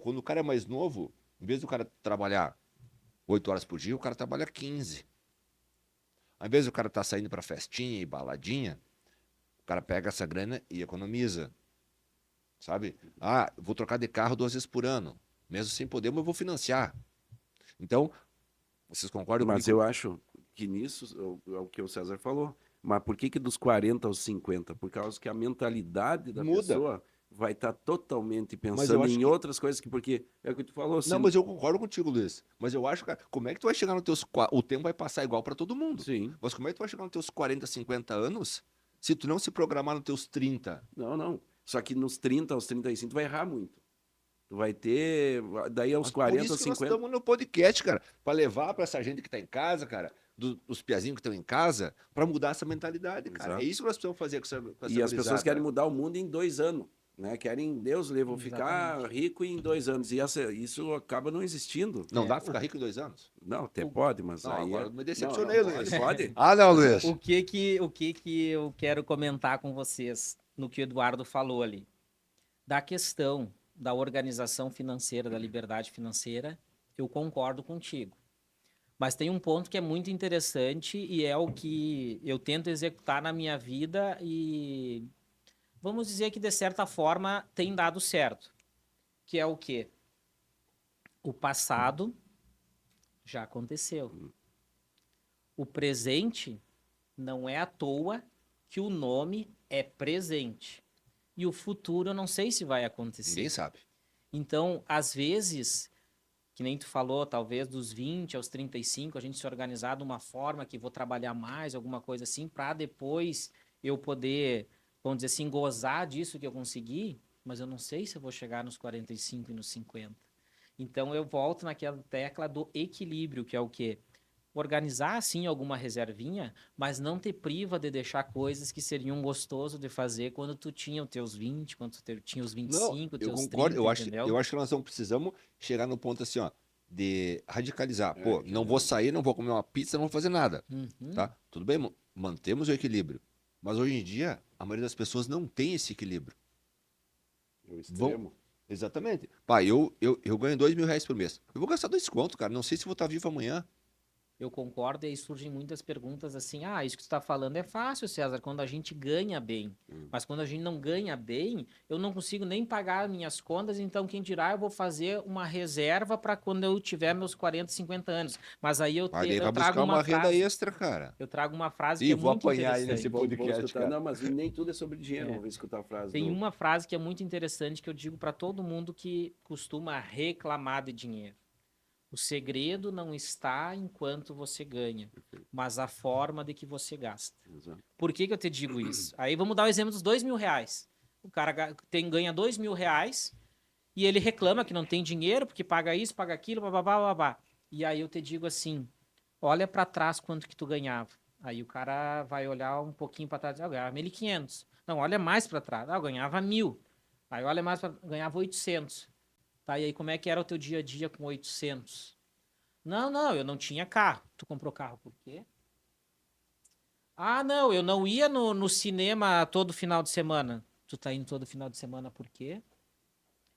S3: quando o cara é mais novo, em vez do cara trabalhar 8 horas por dia, o cara trabalha 15. Ao invés do cara estar saindo para festinha e baladinha, o cara pega essa grana e economiza. Sabe? Vou trocar de carro 2 vezes por ano. Mesmo sem poder, mas eu vou financiar. Então, vocês concordam
S2: Mas
S3: comigo?
S2: eu acho que nisso é o que o César falou. Mas por que dos 40 aos 50? Por causa que a mentalidade da
S3: Muda.
S2: pessoa vai estar totalmente
S3: Mas eu
S2: pensando
S3: acho
S2: em
S3: que-
S2: outras coisas, porque é o que tu falou.
S3: Não, mas eu concordo contigo, Luiz. Mas eu acho, cara, como é que tu vai chegar nos teus... O tempo vai passar igual para todo mundo.
S2: Sim.
S3: Mas como é que tu vai chegar nos teus 40, 50 anos se tu não se programar nos teus 30?
S2: Não. Só que nos 30 aos 35 tu vai errar muito. Tu vai ter, daí aos
S3: Mas
S2: 40
S3: por isso
S2: aos
S3: que nós
S2: 50...
S3: estamos no podcast, cara. Para levar para essa gente que tá em casa, cara, os piazinhos que estão em casa, para mudar essa mentalidade, cara.
S2: Exato.
S3: É isso que nós precisamos fazer com essa
S2: E as pessoas
S3: gurizada.
S2: querem mudar o mundo em 2 anos, né? Querem, Deus lhe, vou ficar
S1: Exatamente.
S2: rico em 2 anos. E isso acaba não existindo.
S3: Não dá pra ficar rico em 2 anos?
S2: Não, até pode, mas
S3: Não,
S2: aí...
S3: agora
S2: é-
S3: eu me decepcionei,
S2: não,
S3: Luiz.
S2: Pode.
S3: Ah, não, Luiz.
S1: O que eu quero comentar com vocês no que o Eduardo falou ali? Da questão da organização financeira, da liberdade financeira, eu concordo contigo. Mas tem um ponto que é muito interessante e é o que eu tento executar na minha vida e vamos dizer que de certa forma tem dado certo. Que é o quê? O passado já aconteceu. O presente não é à toa que o nome é presente. E o futuro eu não sei se vai acontecer.
S3: Ninguém sabe.
S1: Então, às vezes, que nem tu falou, talvez dos 20 aos 35, a gente se organizar de uma forma que vou trabalhar mais, alguma coisa assim, para depois eu poder, vamos dizer assim, gozar disso que eu consegui, mas eu não sei se eu vou chegar nos 45 e nos 50. Então, eu volto naquela tecla do equilíbrio, que é o quê? Organizar, sim, alguma reservinha, mas não te priva de deixar coisas que seriam gostoso de fazer quando tu tinha os teus 20, quando tu tinha os 25,
S3: Eu
S1: teus
S3: concordo.
S1: 30, entendeu?
S3: Eu acho que nós não precisamos chegar no ponto assim, ó, de radicalizar. Pô,
S2: que
S3: não vou sair, não vou comer uma pizza, não vou fazer nada.
S1: Uhum.
S3: Tá? Tudo bem, mantemos o equilíbrio. Mas hoje em dia, a maioria das pessoas não tem esse equilíbrio.
S2: O extremo.
S3: Exatamente. Pá, eu ganho R$2.000 por mês. Eu vou gastar 2 conto, cara. Não sei se vou estar vivo amanhã.
S1: Eu concordo, e aí surgem muitas perguntas assim, isso que tu está falando é fácil, César, quando a gente ganha bem. Mas quando a gente não ganha bem, eu não consigo nem pagar minhas contas, então quem dirá eu vou fazer uma reserva para quando eu tiver meus 40, 50 anos. Mas aí eu,
S3: Aí
S1: eu
S3: vai
S1: trago
S3: buscar uma renda
S1: frase,
S3: extra, cara.
S1: eu trago uma frase
S3: Ih,
S1: que é
S3: vou
S1: muito
S3: apanhar aí
S1: interessante.
S3: nesse
S2: Vamos
S3: podcast,
S2: escutar.
S3: cara.
S2: Não, mas nem tudo é sobre dinheiro. Vamos escutar a frase
S1: Tem
S2: do...
S1: uma frase que é muito interessante que eu digo para todo mundo que costuma reclamar de dinheiro. O segredo não está em quanto você ganha, mas a forma de que você gasta.
S2: Exato.
S1: Por que eu te digo isso? Aí vamos dar o exemplo dos R$2.000. O cara ganha R$2.000 e ele reclama que não tem dinheiro porque paga isso, paga aquilo, babá. E aí eu te digo assim, olha para trás quanto que tu ganhava. Aí o cara vai olhar um pouquinho para trás, eu ganhava 1.500. Não, olha mais para trás, eu ganhava 1.000. Aí olha mais para ganhava 800. Tá, e aí como é que era o teu dia a dia com 800? Não, eu não tinha carro. Tu comprou carro por quê? Ah, não, eu não ia no cinema todo final de semana. Tu tá indo todo final de semana por quê?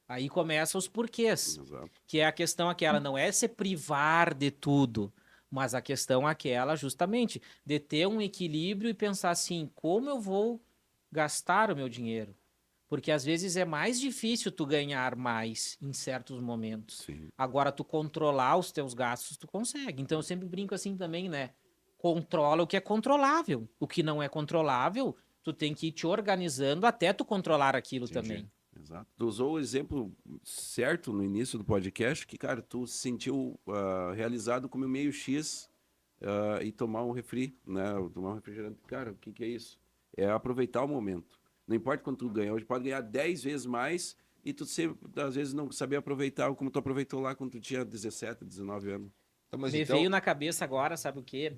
S1: Aí começam os porquês,
S2: Exato.
S1: que é a questão aquela, não é se privar de tudo, mas a questão aquela justamente de ter um equilíbrio e pensar assim, como eu vou gastar o meu dinheiro? Porque às vezes é mais difícil tu ganhar mais em certos momentos.
S2: Sim.
S1: Agora, tu controlar os teus gastos, tu consegue. Então, eu sempre brinco assim também, né? Controla o que é controlável. O que não é controlável, tu tem que ir te organizando até tu controlar aquilo
S3: Entendi.
S1: também.
S2: Exato. Tu usou o exemplo certo no início do podcast, que, cara, tu se sentiu realizado comer meio X e tomar um refri, né? Tomar um refrigerante. Cara, o que que é isso? É aproveitar o momento. Não importa quanto tu ganha, hoje pode ganhar 10 vezes mais e tu às vezes não saber aproveitar como tu aproveitou lá quando tu tinha 17, 19 anos.
S3: Então, mas
S1: Me
S3: então,
S1: veio na cabeça agora, sabe o quê?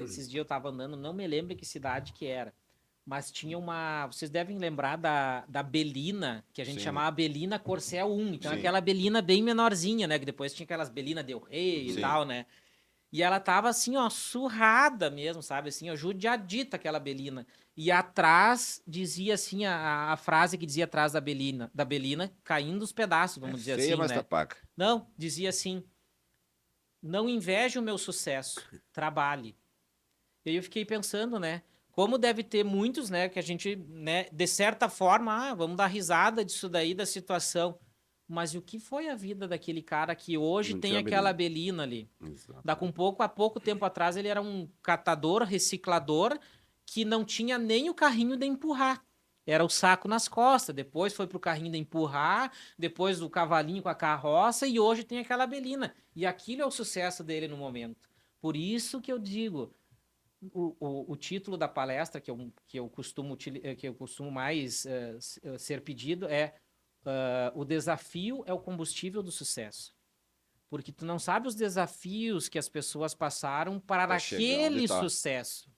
S1: Esses dias eu tava andando, não me lembro que cidade que era, mas tinha uma. Vocês devem lembrar da Belina, que a gente
S3: Sim.
S1: chamava Belina Corcel 1. Então,
S3: Sim.
S1: aquela Belina bem menorzinha, né? Que depois tinha aquelas Belina Del Rey e
S3: Sim.
S1: tal, né? E ela tava assim, ó, surrada mesmo, sabe? Assim, ó, judiadita aquela Belina. E atrás dizia assim, a frase que dizia atrás da Belina, caindo os pedaços, vamos dizer
S3: feia,
S1: assim,
S3: mas
S1: né?
S3: tapaca.
S1: Não, dizia assim. Não inveje o meu sucesso, trabalhe. E aí eu fiquei pensando, né? Como deve ter muitos, né, que a gente, né, de certa forma, vamos dar risada disso daí, da situação. Mas e o que foi a vida daquele cara que hoje
S2: Não
S1: tem
S2: tinha
S1: aquela
S2: Belina.
S1: Belina ali?
S2: Exato.
S1: Dá com pouco, há pouco tempo atrás, ele era um catador, reciclador, que não tinha nem o carrinho de empurrar. Era o saco nas costas, depois foi pro carrinho de empurrar, depois o cavalinho com a carroça, e hoje tem aquela Belina. E aquilo é o sucesso dele no momento. Por isso que eu digo, o título da palestra que eu costumo mais ser pedido é o desafio é o combustível do sucesso. Porque tu não sabe os desafios que as pessoas passaram para
S3: Pra chegar onde
S1: aquele
S3: tá.
S1: sucesso.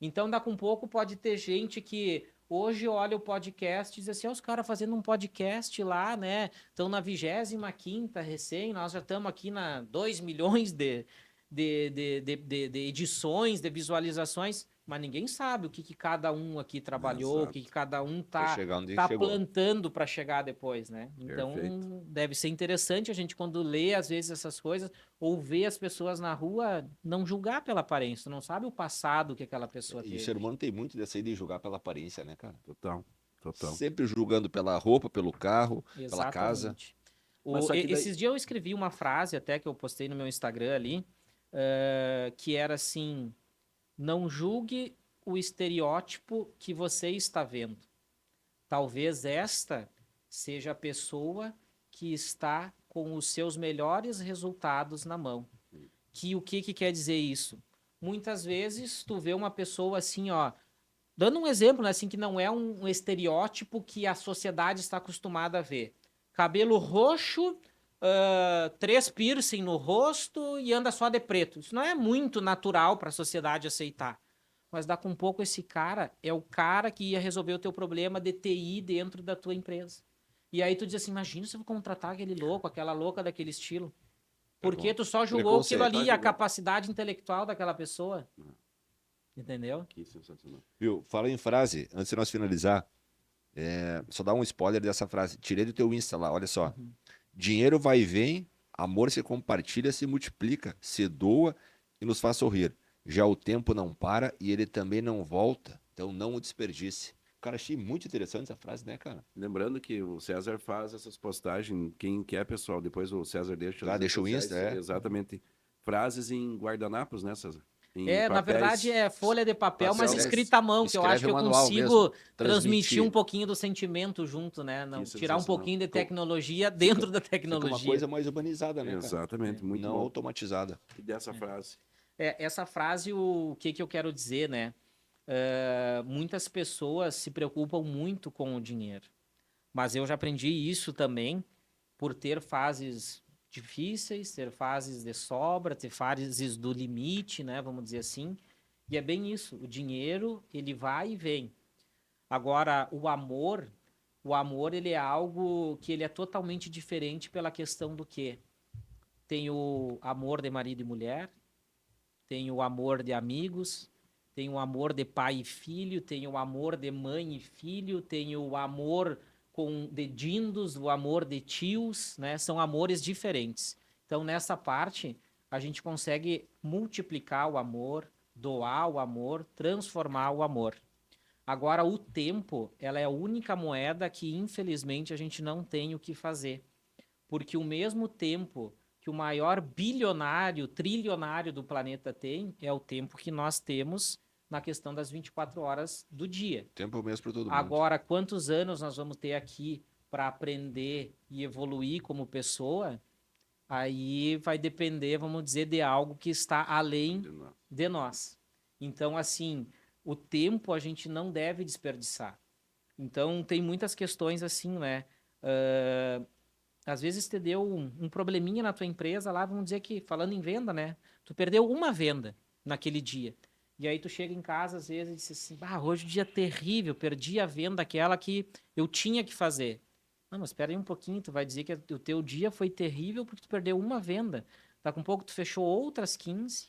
S1: Então, daqui a um pouco pode ter gente que hoje olha o podcast e diz assim, os caras fazendo um podcast lá, né? Estão na 25ª recém, nós já estamos aqui na 2 milhões de edições, de visualizações, mas ninguém sabe o que cada um aqui trabalhou, o que
S2: Exato.
S1: cada um
S3: Pra
S1: tá,
S3: chegar onde
S1: tá
S3: chegou.
S1: plantando para chegar depois, né? Então,
S2: Perfeito.
S1: deve ser interessante a gente, quando lê, às vezes, essas coisas, ou ver as pessoas na rua, não julgar pela aparência. Tu não sabe o passado que aquela pessoa
S3: E o
S1: teve.
S3: ser humano tem muito dessa aí de julgar pela aparência, né, cara?
S2: Total. Total.
S3: Sempre julgando pela roupa, pelo carro, pela casa.
S1: Exatamente.
S2: Mas só que daí...
S1: Esses dias eu escrevi uma frase até que eu postei no meu Instagram ali, que era assim: não julgue o estereótipo que você está vendo. Talvez esta seja a pessoa que está com os seus melhores resultados na mão. Que o que quer dizer isso? Muitas vezes tu vê uma pessoa assim, ó, dando um exemplo, né, assim, que não é um estereótipo que a sociedade está acostumada a ver. Cabelo roxo, 3 piercing no rosto e anda só de preto. Isso não é muito natural para a sociedade aceitar. Mas dá com pouco esse cara é o cara que ia resolver o teu problema de TI dentro da tua empresa. E aí tu diz assim, imagina se eu vou contratar aquele louco, aquela louca daquele estilo. Porque tu só julgou aquilo
S3: Preconceito.
S1: ali, a capacidade intelectual daquela pessoa. Entendeu?
S2: Que sensacional.
S3: Viu? Fala em frase, antes de nós finalizar, só dá um spoiler dessa frase. Tirei do teu Insta lá, olha só. Dinheiro vai e vem, amor se compartilha, se multiplica, se doa e nos faz sorrir. Já o tempo não para e ele também não volta, então não o desperdice. Cara, achei muito interessante essa frase, né, cara?
S2: Lembrando que o César faz essas postagens, quem quer, pessoal, depois o César deixa
S3: Ah,
S2: nas redes
S3: deixa o
S2: sociais,
S3: Insta, é.
S2: exatamente, frases em guardanapos, né, César? Em
S1: Na verdade,
S2: papéis.
S1: é folha de papel, mas
S3: Papéis.
S1: escrita à mão, que eu acho
S3: Escreve
S1: que eu
S3: manual mesmo,
S1: consigo transmitir
S3: transmitir.
S1: um pouquinho do sentimento junto, né? Não,
S2: Que
S1: tirar um
S2: sensacional.
S1: pouquinho de
S3: Ficou-
S1: tecnologia dentro da
S3: Fica uma
S1: tecnologia.
S3: coisa mais urbanizada, né, cara?
S2: Exatamente, muito
S3: Não
S2: bom.
S3: automatizada.
S2: E dessa frase.
S1: Essa frase, o que eu quero dizer, né? Muitas pessoas se preocupam muito com o dinheiro. Mas eu já aprendi isso também por ter fases difíceis, ter fases de sobra, ter fases do limite, né? Vamos dizer assim. E é bem isso. O dinheiro, ele vai e vem. Agora, o amor, ele é algo que ele é totalmente diferente pela questão do quê? Tem o amor de marido e mulher, tem o amor de amigos, tem o amor de pai e filho, tem o amor de mãe e filho, tem o amor de dindos, o amor de tios, né? São amores diferentes. Então, nessa parte, a gente consegue multiplicar o amor, doar o amor, transformar o amor. Agora, o tempo, ela é a única moeda que, infelizmente, a gente não tem o que fazer. Porque o mesmo tempo que o maior bilionário, trilionário do planeta tem, é o tempo que nós temos na questão das 24 horas do dia.
S3: Tempo é o mesmo para todo mundo.
S1: Agora, quantos anos nós vamos ter aqui para aprender e evoluir como pessoa? Aí vai depender, vamos dizer, de algo que está além de nós. Então, assim, o tempo a gente não deve desperdiçar. Então, tem muitas questões assim, né? Às vezes te deu um probleminha na tua empresa lá, vamos dizer que, falando em venda, né? Tu perdeu uma venda naquele dia. E aí tu chega em casa, às vezes, e diz assim, hoje é um dia terrível, perdi a venda aquela que eu tinha que fazer. Não, mas espera aí um pouquinho, tu vai dizer que o teu dia foi terrível porque tu perdeu uma venda. Daqui a pouco tu fechou outras 15.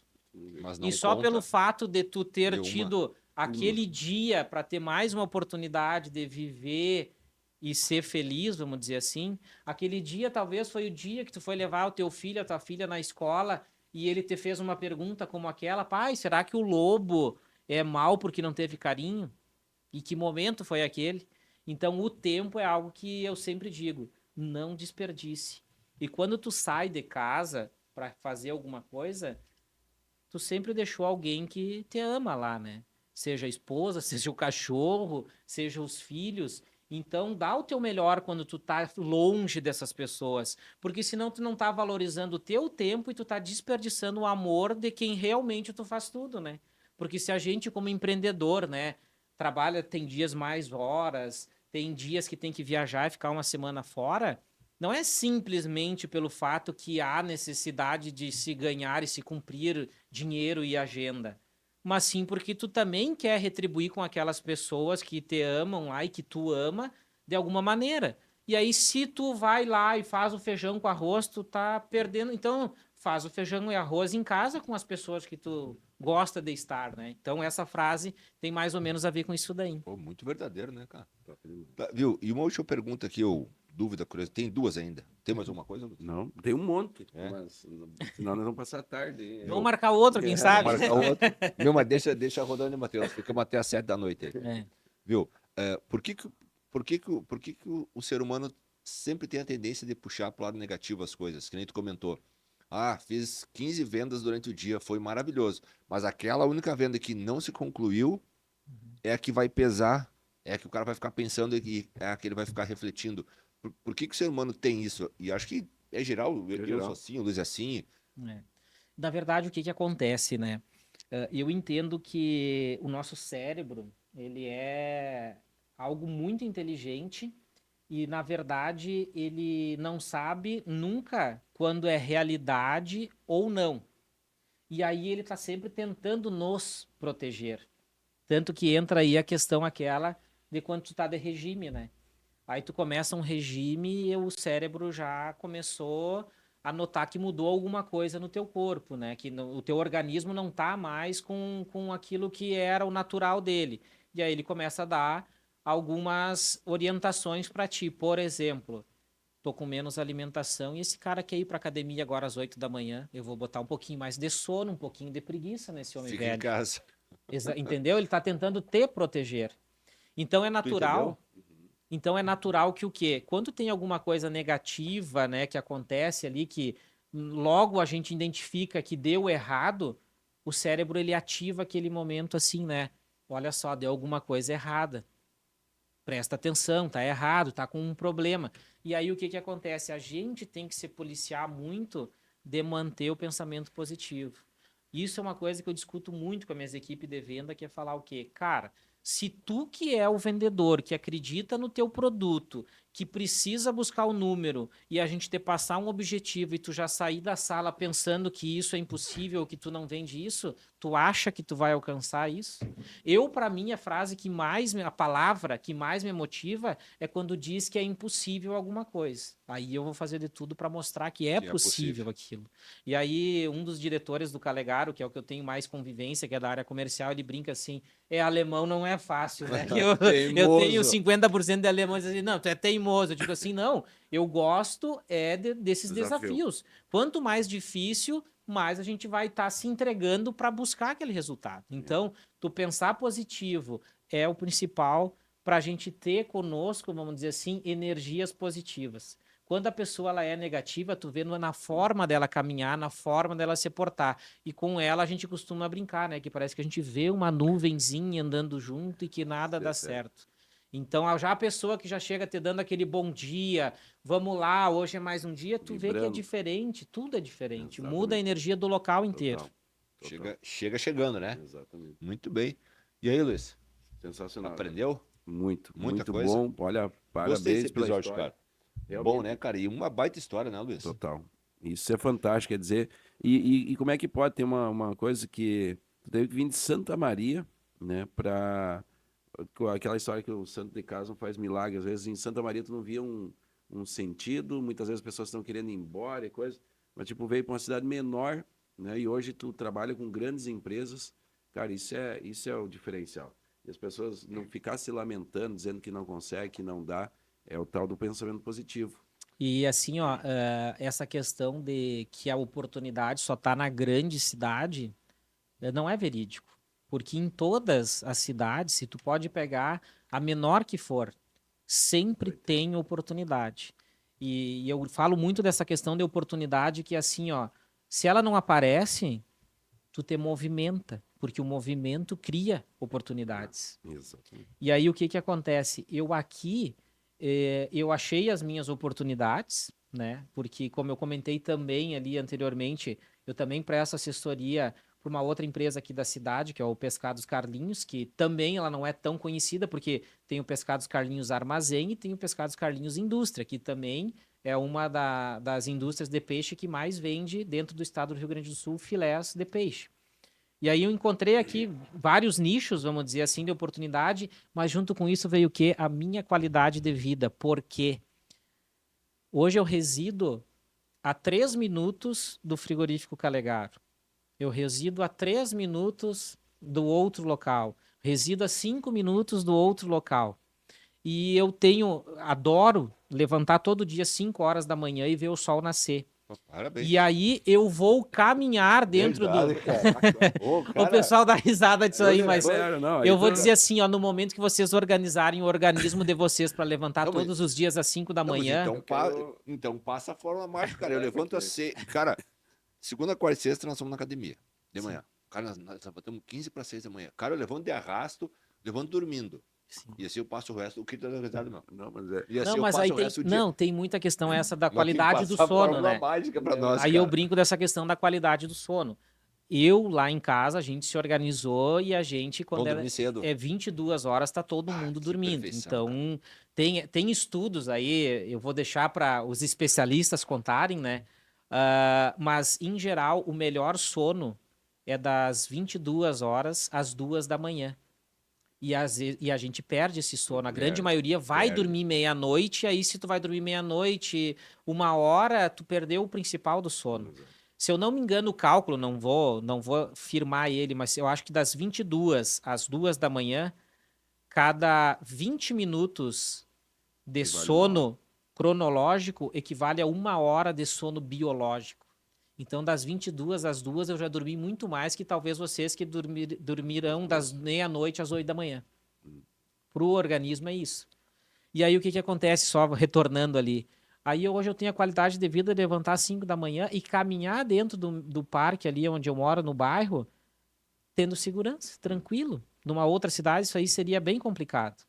S3: Mas não
S1: E só
S3: conta
S1: pelo fato de tu ter
S3: de uma.
S1: tido aquele dia para ter mais uma oportunidade de viver e ser feliz, vamos dizer assim, aquele dia talvez foi o dia que tu foi levar o teu filho, a tua filha na escola e ele te fez uma pergunta como aquela, pai, será que o lobo é mau porque não teve carinho? E que momento foi aquele? Então, o tempo é algo que eu sempre digo, não desperdice. E quando tu sai de casa para fazer alguma coisa, tu sempre deixou alguém que te ama lá, né? Seja a esposa, seja o cachorro, seja os filhos. Então, dá o teu melhor quando tu tá longe dessas pessoas, porque senão tu não tá valorizando o teu tempo e tu tá desperdiçando o amor de quem realmente tu faz tudo, né? Porque se a gente como empreendedor, né, trabalha, tem dias mais horas, tem dias que tem que viajar e ficar uma semana fora, não é simplesmente pelo fato que há necessidade de se ganhar e se cumprir dinheiro e agenda, mas sim porque tu também quer retribuir com aquelas pessoas que te amam lá e que tu ama de alguma maneira. E aí, se tu vai lá e faz o feijão com arroz, tu tá perdendo. Então, faz o feijão e arroz em casa com as pessoas que tu gosta de estar, né? Então, essa frase tem mais ou menos a ver com isso daí.
S3: Pô, muito verdadeiro, né, cara? Tá, viu? E uma última pergunta aqui, dúvida, curiosa. Tem duas ainda. Tem mais alguma coisa, Lucas?
S2: Não, tem um monte,
S3: É?
S2: mas senão nós vamos passar a tarde.
S1: Vamos marcar outro, quem sabe?
S3: Marcar outro. Meu, mas deixa rodando, Matheus. Ficamos até às 7 da noite aí.
S1: É.
S3: Viu? Por que que o ser humano sempre tem a tendência de puxar para o lado negativo as coisas? Que nem tu comentou. Ah, fiz 15 vendas durante o dia, foi maravilhoso. Mas aquela única venda que não se concluiu é a que vai pesar, é a que o cara vai ficar pensando e é a que ele vai ficar refletindo. Por que que o ser humano tem isso? E acho que é geral, eu
S2: geral.
S3: sou assim, o Luiz é assim.
S1: É. Na verdade, o que que acontece, né? Eu entendo que o nosso cérebro, ele é algo muito inteligente e, na verdade, ele não sabe nunca quando é realidade ou não. E aí ele está sempre tentando nos proteger. Tanto que entra aí a questão aquela de quando tu tá de regime, né? Aí tu começa um regime e o cérebro já começou a notar que mudou alguma coisa no teu corpo, né? Que o teu organismo não tá mais com aquilo que era o natural dele. E aí ele começa a dar algumas orientações para ti. Por exemplo, tô com menos alimentação e esse cara quer ir para academia agora às 8 da manhã. Eu vou botar um pouquinho mais de sono, um pouquinho de preguiça nesse homem
S3: Fica em
S1: velho.
S3: casa.
S1: Entendeu? Ele tá tentando te proteger. Então é natural. Então é natural que o quê? Quando tem alguma coisa negativa, né, que acontece ali, que logo a gente identifica que deu errado, o cérebro ele ativa aquele momento assim, né? Olha só, deu alguma coisa errada. Presta atenção, tá errado, tá com um problema. E aí o que que acontece? A gente tem que se policiar muito de manter o pensamento positivo. Isso é uma coisa que eu discuto muito com as minhas equipes de venda, que é falar o quê? Cara, Se tu que é o vendedor, que acredita no teu produto, que precisa buscar o número e a gente te passar um objetivo e tu já sair da sala pensando que isso é impossível, que tu não vende isso, tu acha que tu vai alcançar isso? Para mim, a frase que mais, a palavra que mais me motiva é quando diz que é impossível alguma coisa. Aí eu vou fazer de tudo para mostrar que é
S3: Que é
S1: possível aquilo. E aí, um dos diretores do Calegaro, que é o que eu tenho mais convivência, que é da área comercial, ele brinca assim: alemão não é fácil, né? Eu tenho 50% de alemães assim, não, tu é teimoso. Eu digo assim, não, eu gosto desses desafios. Quanto mais difícil, mais a gente vai estar se entregando para buscar aquele resultado. Então, tu pensar positivo é o principal para a gente ter conosco, vamos dizer assim, energias positivas. Quando a pessoa ela é negativa, tu vê na forma dela caminhar, na forma dela se portar. E com ela a gente costuma brincar, né? Que parece que a gente vê uma nuvenzinha andando junto e que nada dá certo. Então, já a pessoa que já chega te dando aquele bom dia, vamos lá, hoje é mais um dia, tu vê que é diferente, tudo é diferente.
S2: Exatamente.
S1: Muda a energia do local inteiro.
S3: Chega chegando, né?
S2: Exatamente.
S3: Muito bem. E aí, Luiz?
S2: Sensacional.
S3: Aprendeu?
S2: Muito,
S3: Muita
S2: muito
S3: coisa?
S2: bom. Olha, parabéns
S3: Gostei desse
S2: pela
S3: episódio,
S2: história.
S3: cara.
S2: Realmente.
S3: Bom, né, cara? E uma baita história, né, Luiz?
S2: Total. Isso é fantástico, quer dizer, e como é que pode ter uma coisa que tu teve que vir de Santa Maria, né, para aquela história que o santo de casa não faz milagre, às vezes em Santa Maria tu não via um sentido, muitas vezes as pessoas estão querendo ir embora e coisa, mas tipo, veio para uma cidade menor, né, e hoje tu trabalha com grandes empresas, cara, isso é o diferencial. E as pessoas não ficar se lamentando, dizendo que não consegue, que não dá, é o tal do pensamento positivo.
S1: E assim, ó, essa questão de que a oportunidade só está na grande cidade, não é verídico. Porque em todas as cidades, se tu pode pegar a menor que for, sempre tem oportunidade. E eu falo muito dessa questão de oportunidade que assim, ó, se ela não aparece, tu te movimenta, porque o movimento cria oportunidades.
S2: Exatamente.
S1: E aí o que que acontece? Eu aqui, eu achei as minhas oportunidades, né? Porque como eu comentei também ali anteriormente, eu também presto assessoria para uma outra empresa aqui da cidade, que é o Pescados Carlinhos, que também ela não é tão conhecida, porque tem o Pescados Carlinhos Armazém e tem o Pescados Carlinhos Indústria, que também é uma das indústrias de peixe que mais vende dentro do estado do Rio Grande do Sul filés de peixe. E aí eu encontrei aqui vários nichos, vamos dizer assim, de oportunidade, mas junto com isso veio o quê? A minha qualidade de vida. Por quê? Hoje eu resido a 3 minutos do frigorífico Calegaro. Eu resido a 3 minutos do outro local. Resido a 5 minutos do outro local. E eu adoro levantar todo dia 5 horas da manhã e ver o sol nascer.
S3: Parabéns.
S1: E aí eu vou caminhar dentro
S3: Verdade,
S1: do.
S3: cara. Ô,
S1: O pessoal dá risada disso aí, mas
S2: Não,
S1: eu vou dizer assim, ó, no momento que vocês organizarem o organismo de vocês para levantar
S3: Não, mas-
S1: todos os dias às 5 da
S3: Não, mas
S1: manhã.
S3: então passa a forma mágica, cara. Eu levanto assim. Cara, segunda, quarta e sexta nós vamos na academia. De manhã. Cara, nós levantamos 15 para 6 da manhã. Cara, eu levanto de arrasto, levanto dormindo.
S1: Sim.
S3: E assim eu passo o resto. O que tá risada, não.
S2: não, mas é.
S3: E assim
S1: Não,
S3: eu
S1: mas
S3: passo
S1: aí
S3: o resto do dia.
S1: tem muita questão essa da
S3: Nós
S1: qualidade
S3: temos que
S1: do
S3: passar a
S1: sono,
S3: fórmula
S1: né?
S3: mágica pra nós,
S1: Aí
S3: cara.
S1: eu brinco dessa questão da qualidade do sono. Eu, lá em casa, a gente se organizou e a gente, quando
S3: Vamos dormir cedo.
S1: é 22 horas, tá todo mundo
S3: que
S1: dormindo.
S3: perfeição,
S1: Então, tem estudos aí, eu vou deixar para os especialistas contarem, né? Mas, em geral, o melhor sono é das 22 horas às 2 da manhã. E a gente perde esse sono. A grande maioria vai dormir meia-noite, aí se tu vai dormir meia-noite, 1 hora, tu perdeu o principal do sono. Se eu não me engano o cálculo, não vou firmar ele, mas eu acho que das 22 às 2 da manhã, cada 20 minutos de sono cronológico equivale a 1 hora de sono biológico. Então, das 22 às 2 eu já dormi muito mais que talvez vocês que dormirão das meia-noite às 8 da manhã. Para o organismo é isso. E aí o que acontece, só retornando ali? Aí hoje eu tenho a qualidade de vida de levantar às 5 da manhã e caminhar dentro do parque ali onde eu moro, no bairro, tendo segurança, tranquilo. Numa outra cidade isso aí seria bem complicado.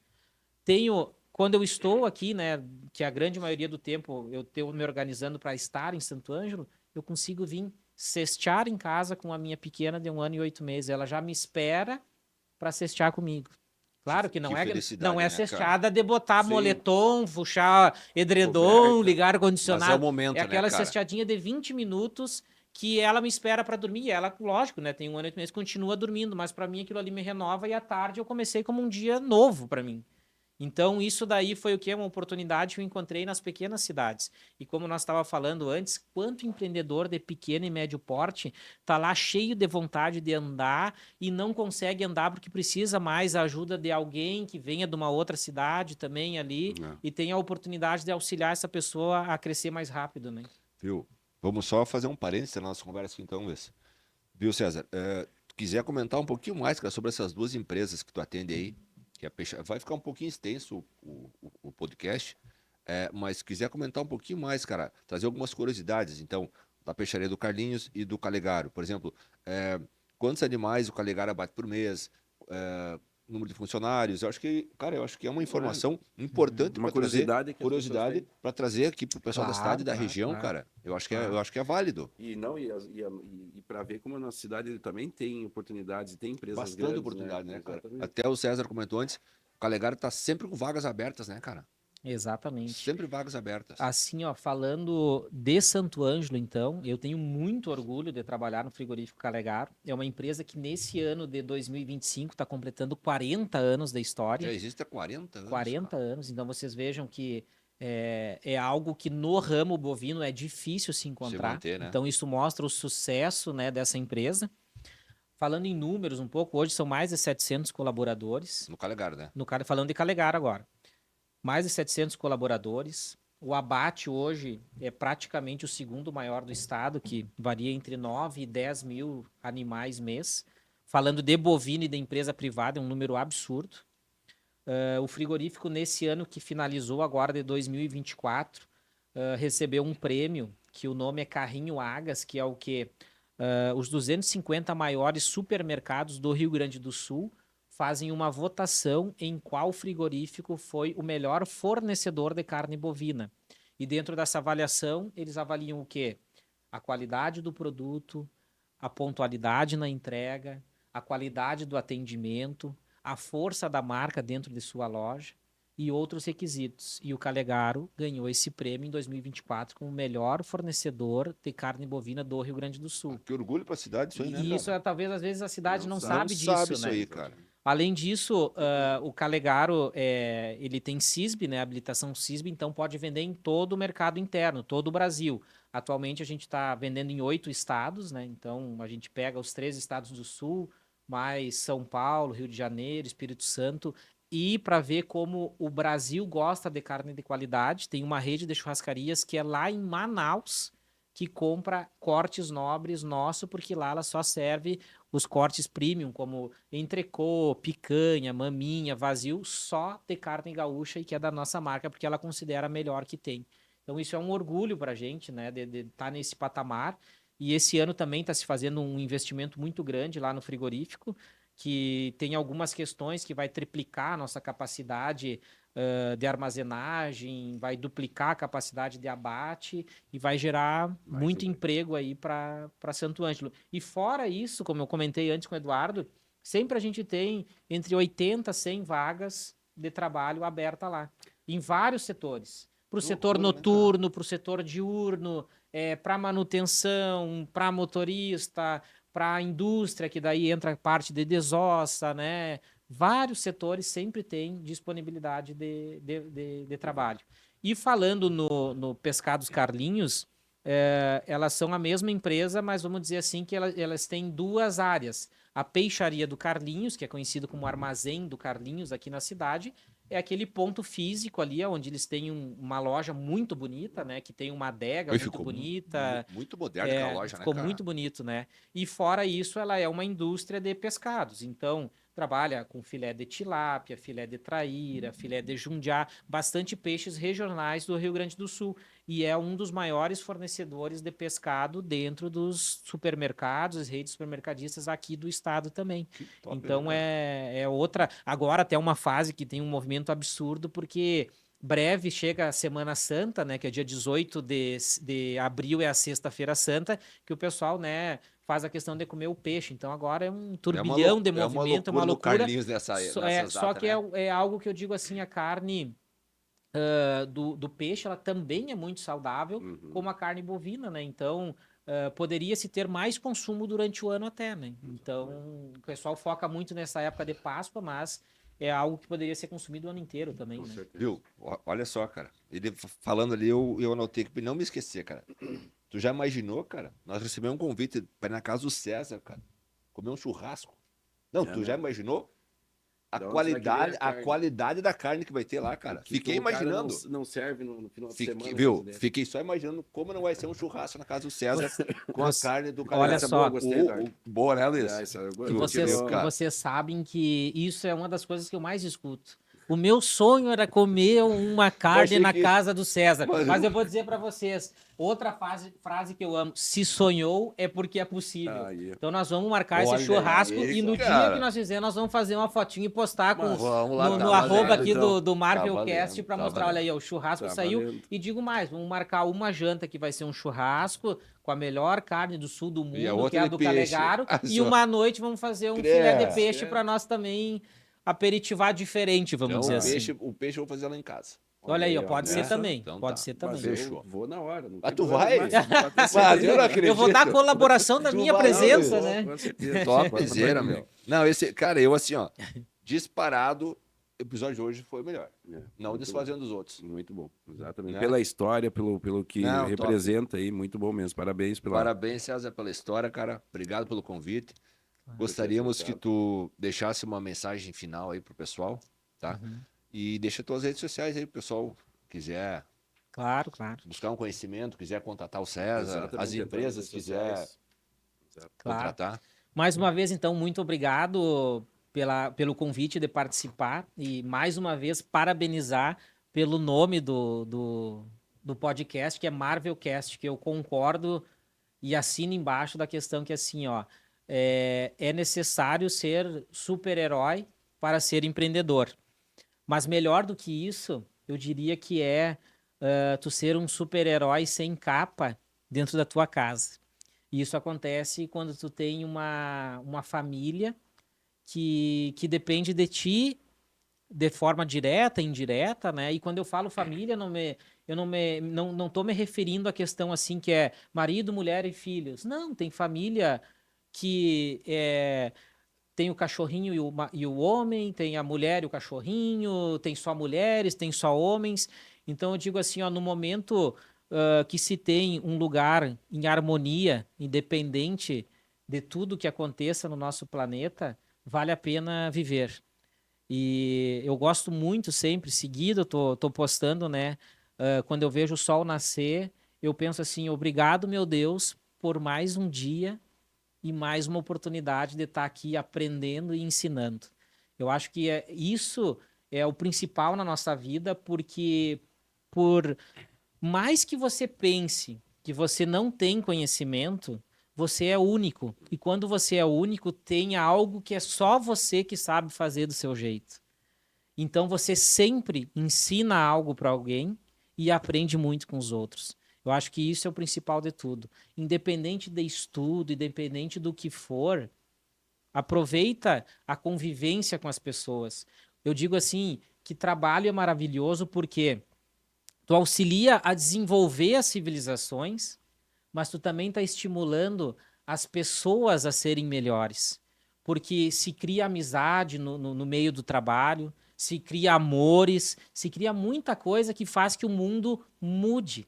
S1: Quando eu estou aqui, né, que a grande maioria do tempo eu estou me organizando para estar em Santo Ângelo, eu consigo vir cestear em casa com a minha pequena de 1 ano e 8 meses. Ela já me espera para cestear comigo.
S4: Claro que não
S3: Que
S4: é,
S3: felicidade,
S4: não é
S3: né, cara?
S4: cesteada de botar
S2: Sim.
S4: moletom, puxar edredom,
S2: Coberta.
S4: ligar
S3: Mas é
S4: ar-condicionado.
S3: o momento,
S4: É
S3: né,
S4: aquela
S3: cara?
S4: cestadinha de 20 minutos que ela me espera para dormir. E ela, lógico, né? Tem 1 ano e 8 meses, continua dormindo, mas para mim aquilo ali me renova e à tarde eu comecei como um dia novo para mim. Então, isso daí foi o que? Uma oportunidade que eu encontrei nas pequenas cidades. E como nós estávamos falando antes, quanto empreendedor de pequeno e médio porte tá lá cheio de vontade de andar e não consegue andar porque precisa mais a ajuda de alguém que venha de uma outra cidade também ali
S2: É.
S4: e tem a oportunidade de auxiliar essa pessoa a crescer mais rápido, né?
S3: Viu? Vamos só fazer um parênteses na nossa conversa aqui, então, Luiz. Viu, César? Tu quiser comentar um pouquinho mais, cara, sobre essas 2 empresas que tu atende aí, que é a vai ficar um pouquinho extenso o podcast, mas se quiser comentar um pouquinho mais, cara, trazer algumas curiosidades, então, da peixaria do Carlinhos e do Calegaro. Por exemplo, quantos animais o Calegaro abate por mês, número de funcionários. Eu acho que, cara, é uma informação importante
S2: Uma
S3: para trazer
S2: curiosidade que as pessoas
S3: curiosidade
S2: têm.
S3: para trazer aqui pro pessoal da cidade e da
S4: Claro,
S3: região,
S4: claro,
S3: cara. Eu acho
S4: claro.
S3: que é válido.
S2: E não e para ver como a nossa cidade também tem oportunidades, tem empresas
S3: Bastante
S2: grandes,
S3: oportunidade, né, cara?
S2: Exatamente.
S3: Até o César comentou antes, o Calegaro tá sempre com vagas abertas, né, cara?
S4: Exatamente.
S3: Sempre vagas abertas.
S4: Assim, ó, falando de Santo Ângelo, então, eu tenho muito orgulho de trabalhar no Frigorífico Calegaro. É uma empresa que nesse ano de 2025 está completando 40 anos da história.
S3: Já existe há 40 anos.
S4: 40
S3: cara.
S4: anos, então vocês vejam que é algo que no ramo bovino é difícil se encontrar.
S3: manter, né?
S4: Então isso mostra o sucesso, né, dessa empresa. Falando em números um pouco, hoje são mais de 700 colaboradores.
S3: No Calegaro, né?
S4: Falando de Calegaro agora. Mais de 700 colaboradores. O abate hoje é praticamente o segundo maior do estado, que varia entre 9 e 10 mil animais mês. Falando de bovino e de empresa privada, é um número absurdo. O frigorífico, nesse ano que finalizou agora de 2024, recebeu um prêmio, que o nome é Carrinho Agas, que é o que os 250 maiores supermercados do Rio Grande do Sul fazem uma votação em qual frigorífico foi o melhor fornecedor de carne bovina. E dentro dessa avaliação, eles avaliam o quê? A qualidade do produto, a pontualidade na entrega, a qualidade do atendimento, a força da marca dentro de sua loja e outros requisitos. E o Calegaro ganhou esse prêmio em 2024 como o melhor fornecedor de carne bovina do Rio Grande do Sul.
S3: Que orgulho pra cidade isso aí, né,
S4: E isso,
S3: cara?
S4: talvez, às vezes, a cidade não
S3: Não
S4: sabe
S3: sabe
S4: disso,
S3: isso
S4: né?
S3: aí, cara.
S4: Além disso, o Calegaro, ele tem CISB, né, habilitação CISB, então pode vender em todo o mercado interno, todo o Brasil. Atualmente a gente está vendendo em 8 estados, né, então a gente pega os 3 estados do Sul, mais São Paulo, Rio de Janeiro, Espírito Santo, e para ver como o Brasil gosta de carne de qualidade, tem uma rede de churrascarias que é lá em Manaus, que compra cortes nobres nosso, porque lá ela só serve os cortes premium, como entrecô, picanha, maminha, vazio, só de carne gaúcha e que é da nossa marca, porque ela considera a melhor que tem. Então isso é um orgulho para a gente, né, de estar nesse patamar. E esse ano também está se fazendo um investimento muito grande lá no frigorífico, que tem algumas questões que vai triplicar a nossa capacidade de armazenagem, vai duplicar a capacidade de abate e vai gerar muito emprego aí para Santo Ângelo. E fora isso, como eu comentei antes com o Eduardo, sempre a gente tem entre 80 a 100 vagas de trabalho aberta lá, em vários setores. Para o setor noturno, para o setor diurno, para manutenção, para motorista, para a indústria, que daí entra a parte de desossa, né? Vários setores sempre têm disponibilidade de trabalho. E falando no Pescados Carlinhos, elas são a mesma empresa, mas vamos dizer assim que elas têm 2 áreas. A peixaria do Carlinhos, que é conhecido como Armazém do Carlinhos aqui na cidade, é aquele ponto físico ali, onde eles têm uma loja muito bonita, né? Que tem uma adega muito bonita.
S3: Muito moderna aquela loja,
S4: Ficou
S3: né, cara?
S4: muito bonito, né? E fora isso, ela é uma indústria de pescados. Então, trabalha com filé de tilápia, filé de traíra, filé de jundiá, bastante peixes regionais do Rio Grande do Sul. E é um dos maiores fornecedores de pescado dentro dos supermercados, as redes supermercadistas aqui do estado também.
S3: Top,
S4: Então
S3: né,
S4: é outra. Agora até uma fase que tem um movimento absurdo, porque breve chega a Semana Santa, né? Que é dia 18 de abril, é a Sexta-feira Santa, que o pessoal, né, faz a questão de comer o peixe. Então agora é um turbilhão de movimento, é uma loucura.
S3: Carlinhos
S4: Só que é algo que eu digo assim, a carne do peixe, ela também é muito saudável, como a carne bovina, né? Então, poderia se ter mais consumo durante o ano até, né? Então, o pessoal foca muito nessa época de Páscoa, mas é algo que poderia ser consumido o ano inteiro também, né?
S3: Viu? Olha só, cara. Ele falando ali, eu anotei que não me esquecer, cara. Tu já imaginou, cara? Nós recebemos um convite para ir na casa do César, cara. Comer um churrasco. Não, tu já imaginou? A qualidade da carne que vai ter lá, cara. Fiquei imaginando.
S2: Não serve no final de semana.
S3: Viu? Fiquei só imaginando como não vai ser um churrasco na casa do César com a carne do cara.
S4: Olha só.
S3: Boa, né, Luiz?
S4: E vocês sabem que isso é uma das coisas que eu mais escuto. O meu sonho era comer uma carne na casa do César. Mas eu vou dizer para vocês, outra frase que eu amo, se sonhou é porque é possível. Então nós vamos marcar esse churrasco e no dia que nós fizermos, nós vamos fazer uma fotinho e postar no arroba aqui do Marvelcast para mostrar, olha aí, o churrasco saiu. E digo mais, vamos marcar uma janta que vai ser um churrasco com a melhor carne do sul do mundo, que é a do Calegaro, e uma noite vamos fazer um filé de peixe para nós também aperitivar diferente, vamos dizer assim.
S3: O peixe eu vou fazer lá em casa.
S4: Olha aí, ó, pode ser também. Então, pode ser também.
S3: Fechou.
S2: Vou na hora.
S3: Tu vai?
S2: Mas
S3: eu não acredito.
S4: Eu vou dar a colaboração da minha presença, né?
S2: Com certeza.
S3: Topzera, meu. Não, cara, eu assim, ó, disparado, o episódio de hoje foi o melhor. Não desfazendo os outros.
S2: Muito bom, exatamente. Pela história, pelo que representa aí, muito bom mesmo. Parabéns
S3: Parabéns, César, pela história, cara. Obrigado pelo convite. Gostaríamos que tu deixasse uma mensagem final aí pro pessoal, tá? E deixa tuas redes sociais aí pro pessoal quiser.
S4: Claro.
S3: Buscar um conhecimento, quiser contatar o César, as empresas quiser contratar.
S4: Mais uma vez, então, muito obrigado pelo convite de participar e mais uma vez parabenizar pelo nome do podcast, que é Marvelcast, que eu concordo e assino embaixo da questão que assim, ó, é necessário ser super-herói para ser empreendedor. Mas melhor do que isso, eu diria que tu ser um super-herói sem capa dentro da tua casa. E isso acontece quando tu tem uma família que depende de ti de forma direta, indireta, né? E quando eu falo família, eu não tô me referindo à questão assim que é marido, mulher e filhos. Não, tem família que tem o cachorrinho e o homem, tem a mulher e o cachorrinho, tem só mulheres, tem só homens. Então eu digo assim, ó, no momento que se tem um lugar em harmonia, independente de tudo que aconteça no nosso planeta, vale a pena viver. E eu gosto muito sempre, seguido, tô postando, né? Quando eu vejo o sol nascer, eu penso assim, obrigado, meu Deus, por mais um dia e mais uma oportunidade de estar aqui aprendendo e ensinando. Eu acho que isso é o principal na nossa vida, porque por mais que você pense que você não tem conhecimento, você é único. E quando você é único, tem algo que é só você que sabe fazer do seu jeito. Então você sempre ensina algo para alguém e aprende muito com os outros. Eu acho que isso é o principal de tudo. Independente de estudo, independente do que for, aproveita a convivência com as pessoas. Eu digo assim, que trabalho é maravilhoso porque tu auxilia a desenvolver as civilizações, mas tu também está estimulando as pessoas a serem melhores. Porque se cria amizade no meio do trabalho, se cria amores, se cria muita coisa que faz que o mundo mude.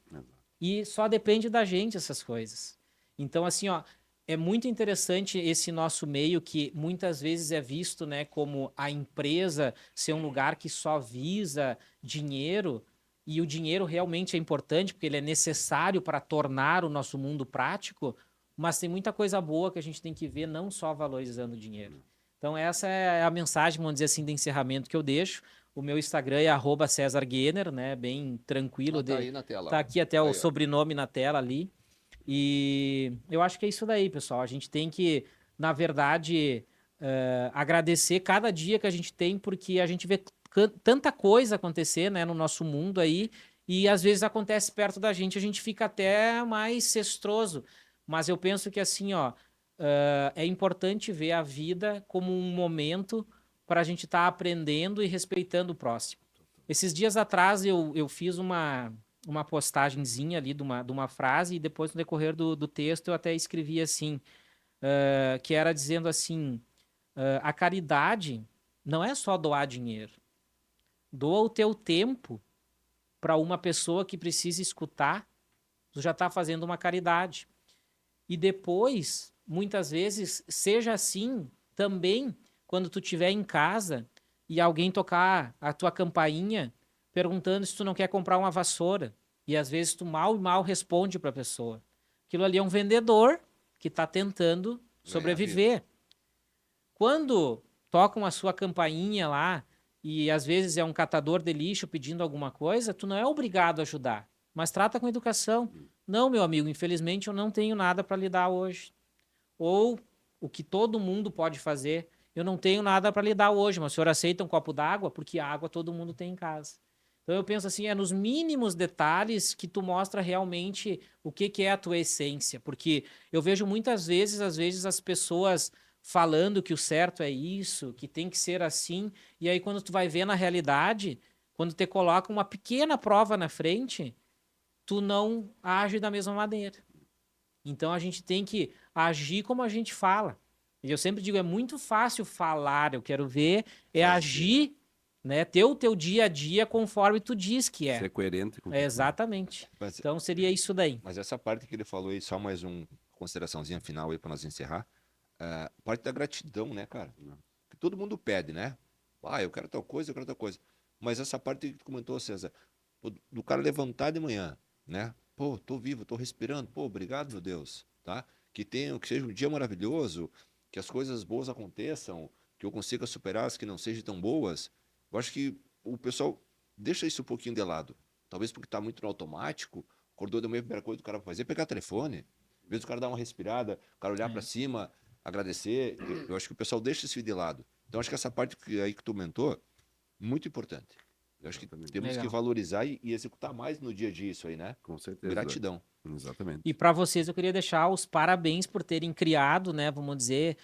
S4: E só depende da gente essas coisas. Então, assim, ó, é muito interessante esse nosso meio que muitas vezes é visto, né, como a empresa ser um lugar que só visa dinheiro, e o dinheiro realmente é importante porque ele é necessário para tornar o nosso mundo prático, mas tem muita coisa boa que a gente tem que ver, não só valorizando o dinheiro. Então, essa é a mensagem, vamos dizer assim, de encerramento que eu deixo. O meu Instagram é @CesarGuener, né? Bem tranquilo.
S3: Tá aí na tela.
S4: Tá aqui até o sobrenome na tela ali. E eu acho que é isso daí, pessoal. A gente tem que, na verdade, agradecer cada dia que a gente tem, porque a gente vê tanta coisa acontecer, né, no nosso mundo aí, e às vezes acontece perto da gente, a gente fica até mais cestroso. Mas eu penso que assim, ó, é importante ver a vida como um momento para a gente estar aprendendo e respeitando o próximo. Esses dias atrás eu fiz uma postagenzinha ali de uma frase e depois no decorrer do texto eu até escrevi assim, que era dizendo assim, a caridade não é só doar dinheiro. Doa o teu tempo para uma pessoa que precisa escutar, tu já está fazendo uma caridade. E depois, muitas vezes, seja assim também quando tu estiver em casa e alguém tocar a tua campainha perguntando se tu não quer comprar uma vassoura. E às vezes tu mal e mal responde para a pessoa. Aquilo ali é um vendedor que está tentando sobreviver. Quando tocam a sua campainha lá e às vezes é um catador de lixo pedindo alguma coisa, tu não é obrigado a ajudar, mas trata com educação. Não, meu amigo, infelizmente eu não tenho nada para lhe dar hoje. Ou o que todo mundo pode fazer, eu não tenho nada para lhe dar hoje, mas o senhor aceita um copo d'água? Porque água todo mundo tem em casa. Então eu penso assim, é nos mínimos detalhes que tu mostra realmente o que é a tua essência. Porque eu vejo muitas vezes, às vezes, as pessoas falando que o certo é isso, que tem que ser assim, e aí quando tu vai ver na realidade, quando te coloca uma pequena prova na frente, tu não age da mesma maneira. Então a gente tem que agir como a gente fala. E eu sempre digo, é muito fácil falar, eu quero ver, agir, né? Ter o teu dia a dia conforme tu diz que é.
S2: Ser coerente com
S4: Exatamente.
S3: Mas-
S4: Então seria isso daí.
S3: Mas essa parte que ele falou aí, só mais uma consideraçãozinha final aí para nós encerrar. Parte da gratidão, né, cara? Que todo mundo pede, né? Eu quero tal coisa, eu quero tal coisa. Mas essa parte que tu comentou, César, do cara levantar de manhã, né? Pô, tô vivo, tô respirando. Pô, obrigado, meu Deus, tá? Que seja um dia maravilhoso, que as coisas boas aconteçam, que eu consiga superar as que não sejam tão boas. Eu acho que o pessoal deixa isso um pouquinho de lado. Talvez porque tá muito no automático, acordou de manhã, a primeira coisa que o cara vai fazer é pegar o telefone. Às vezes o cara dá uma respirada, o cara olhar para cima, agradecer. Eu acho que o pessoal deixa isso de lado. Então, acho que essa parte aí que tu comentou, muito importante. Eu acho que temos
S4: Legal.
S3: que valorizar e executar mais no dia a dia isso aí, né?
S2: Com certeza.
S3: Gratidão.
S2: Exatamente.
S4: E para vocês eu queria deixar os parabéns por terem criado, né, vamos dizer,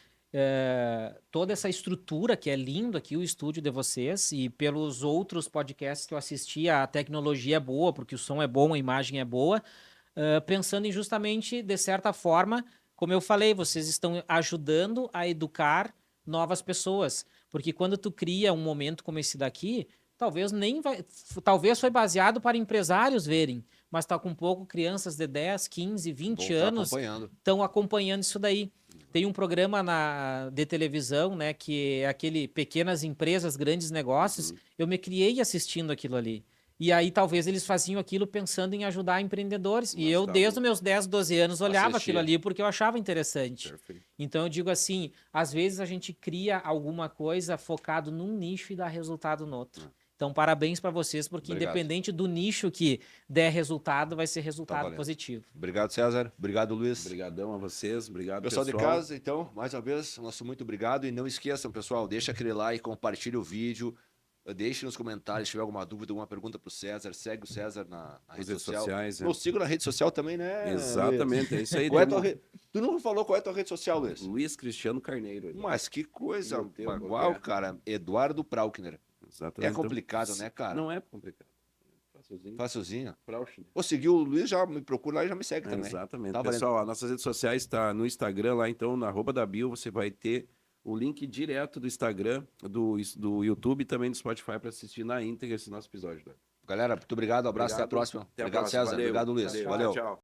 S4: toda essa estrutura que é lindo aqui, o estúdio de vocês, e pelos outros podcasts que eu assisti, a tecnologia é boa, porque o som é bom, a imagem é boa, pensando em justamente, de certa forma, como eu falei, vocês estão ajudando a educar novas pessoas, porque quando tu cria um momento como esse daqui, talvez foi baseado para empresários verem, mas está com pouco crianças de 10, 15, 20 anos estão acompanhando isso daí. Tem um programa de televisão, né, que é aquele Pequenas Empresas, Grandes Negócios. Eu me criei assistindo aquilo ali. E aí talvez eles faziam aquilo pensando em ajudar empreendedores. E eu, desde os meus 10, 12 anos, olhava aquilo ali porque eu achava interessante.
S2: Perfeito.
S4: Então eu digo assim, às vezes a gente cria alguma coisa focado num nicho e dá resultado no outro. Então, parabéns para vocês, porque
S3: Obrigado.
S4: independente do nicho que der resultado, vai ser resultado
S3: valendo.
S4: positivo.
S3: Obrigado, César. Obrigado, Luiz.
S2: Obrigadão a vocês, obrigado,
S3: Pessoal de casa, então, mais uma vez, nosso muito obrigado. E não esqueçam, pessoal, deixa aquele like, compartilha o vídeo, deixe nos comentários se tiver alguma dúvida, alguma pergunta para o César. Segue o César na rede
S2: redes
S3: social.
S2: sociais,
S3: Nos siga na rede social também, né?
S2: Exatamente, é isso aí.
S3: Qual é a tua Tu não falou qual é a tua rede social, Luiz?
S2: Luiz Cristiano Carneiro.
S3: Mas que coisa
S2: Não tem
S3: bagual,
S2: qualquer.
S3: cara. Eduardo Praukner.
S2: Exatamente.
S3: É complicado, né, cara?
S2: Não é complicado. Facilzinho.
S3: Facilzinho.
S2: Prauchner.
S3: Ou seguir o Luiz, já me procura lá e já me segue também.
S2: Exatamente.
S3: Tá valendo.
S2: Pessoal, nossas redes sociais está no Instagram lá, então, na @da_bio, você vai ter o link direto do Instagram, do YouTube e também do Spotify para assistir na íntegra esse nosso episódio. Tá?
S3: Galera, muito obrigado. Abraço, até a
S2: Obrigado.
S3: próxima.
S2: Até a
S3: Obrigado,
S2: próxima.
S3: César.
S2: Valeu.
S3: Obrigado, Luiz. Valeu.
S2: Tchau.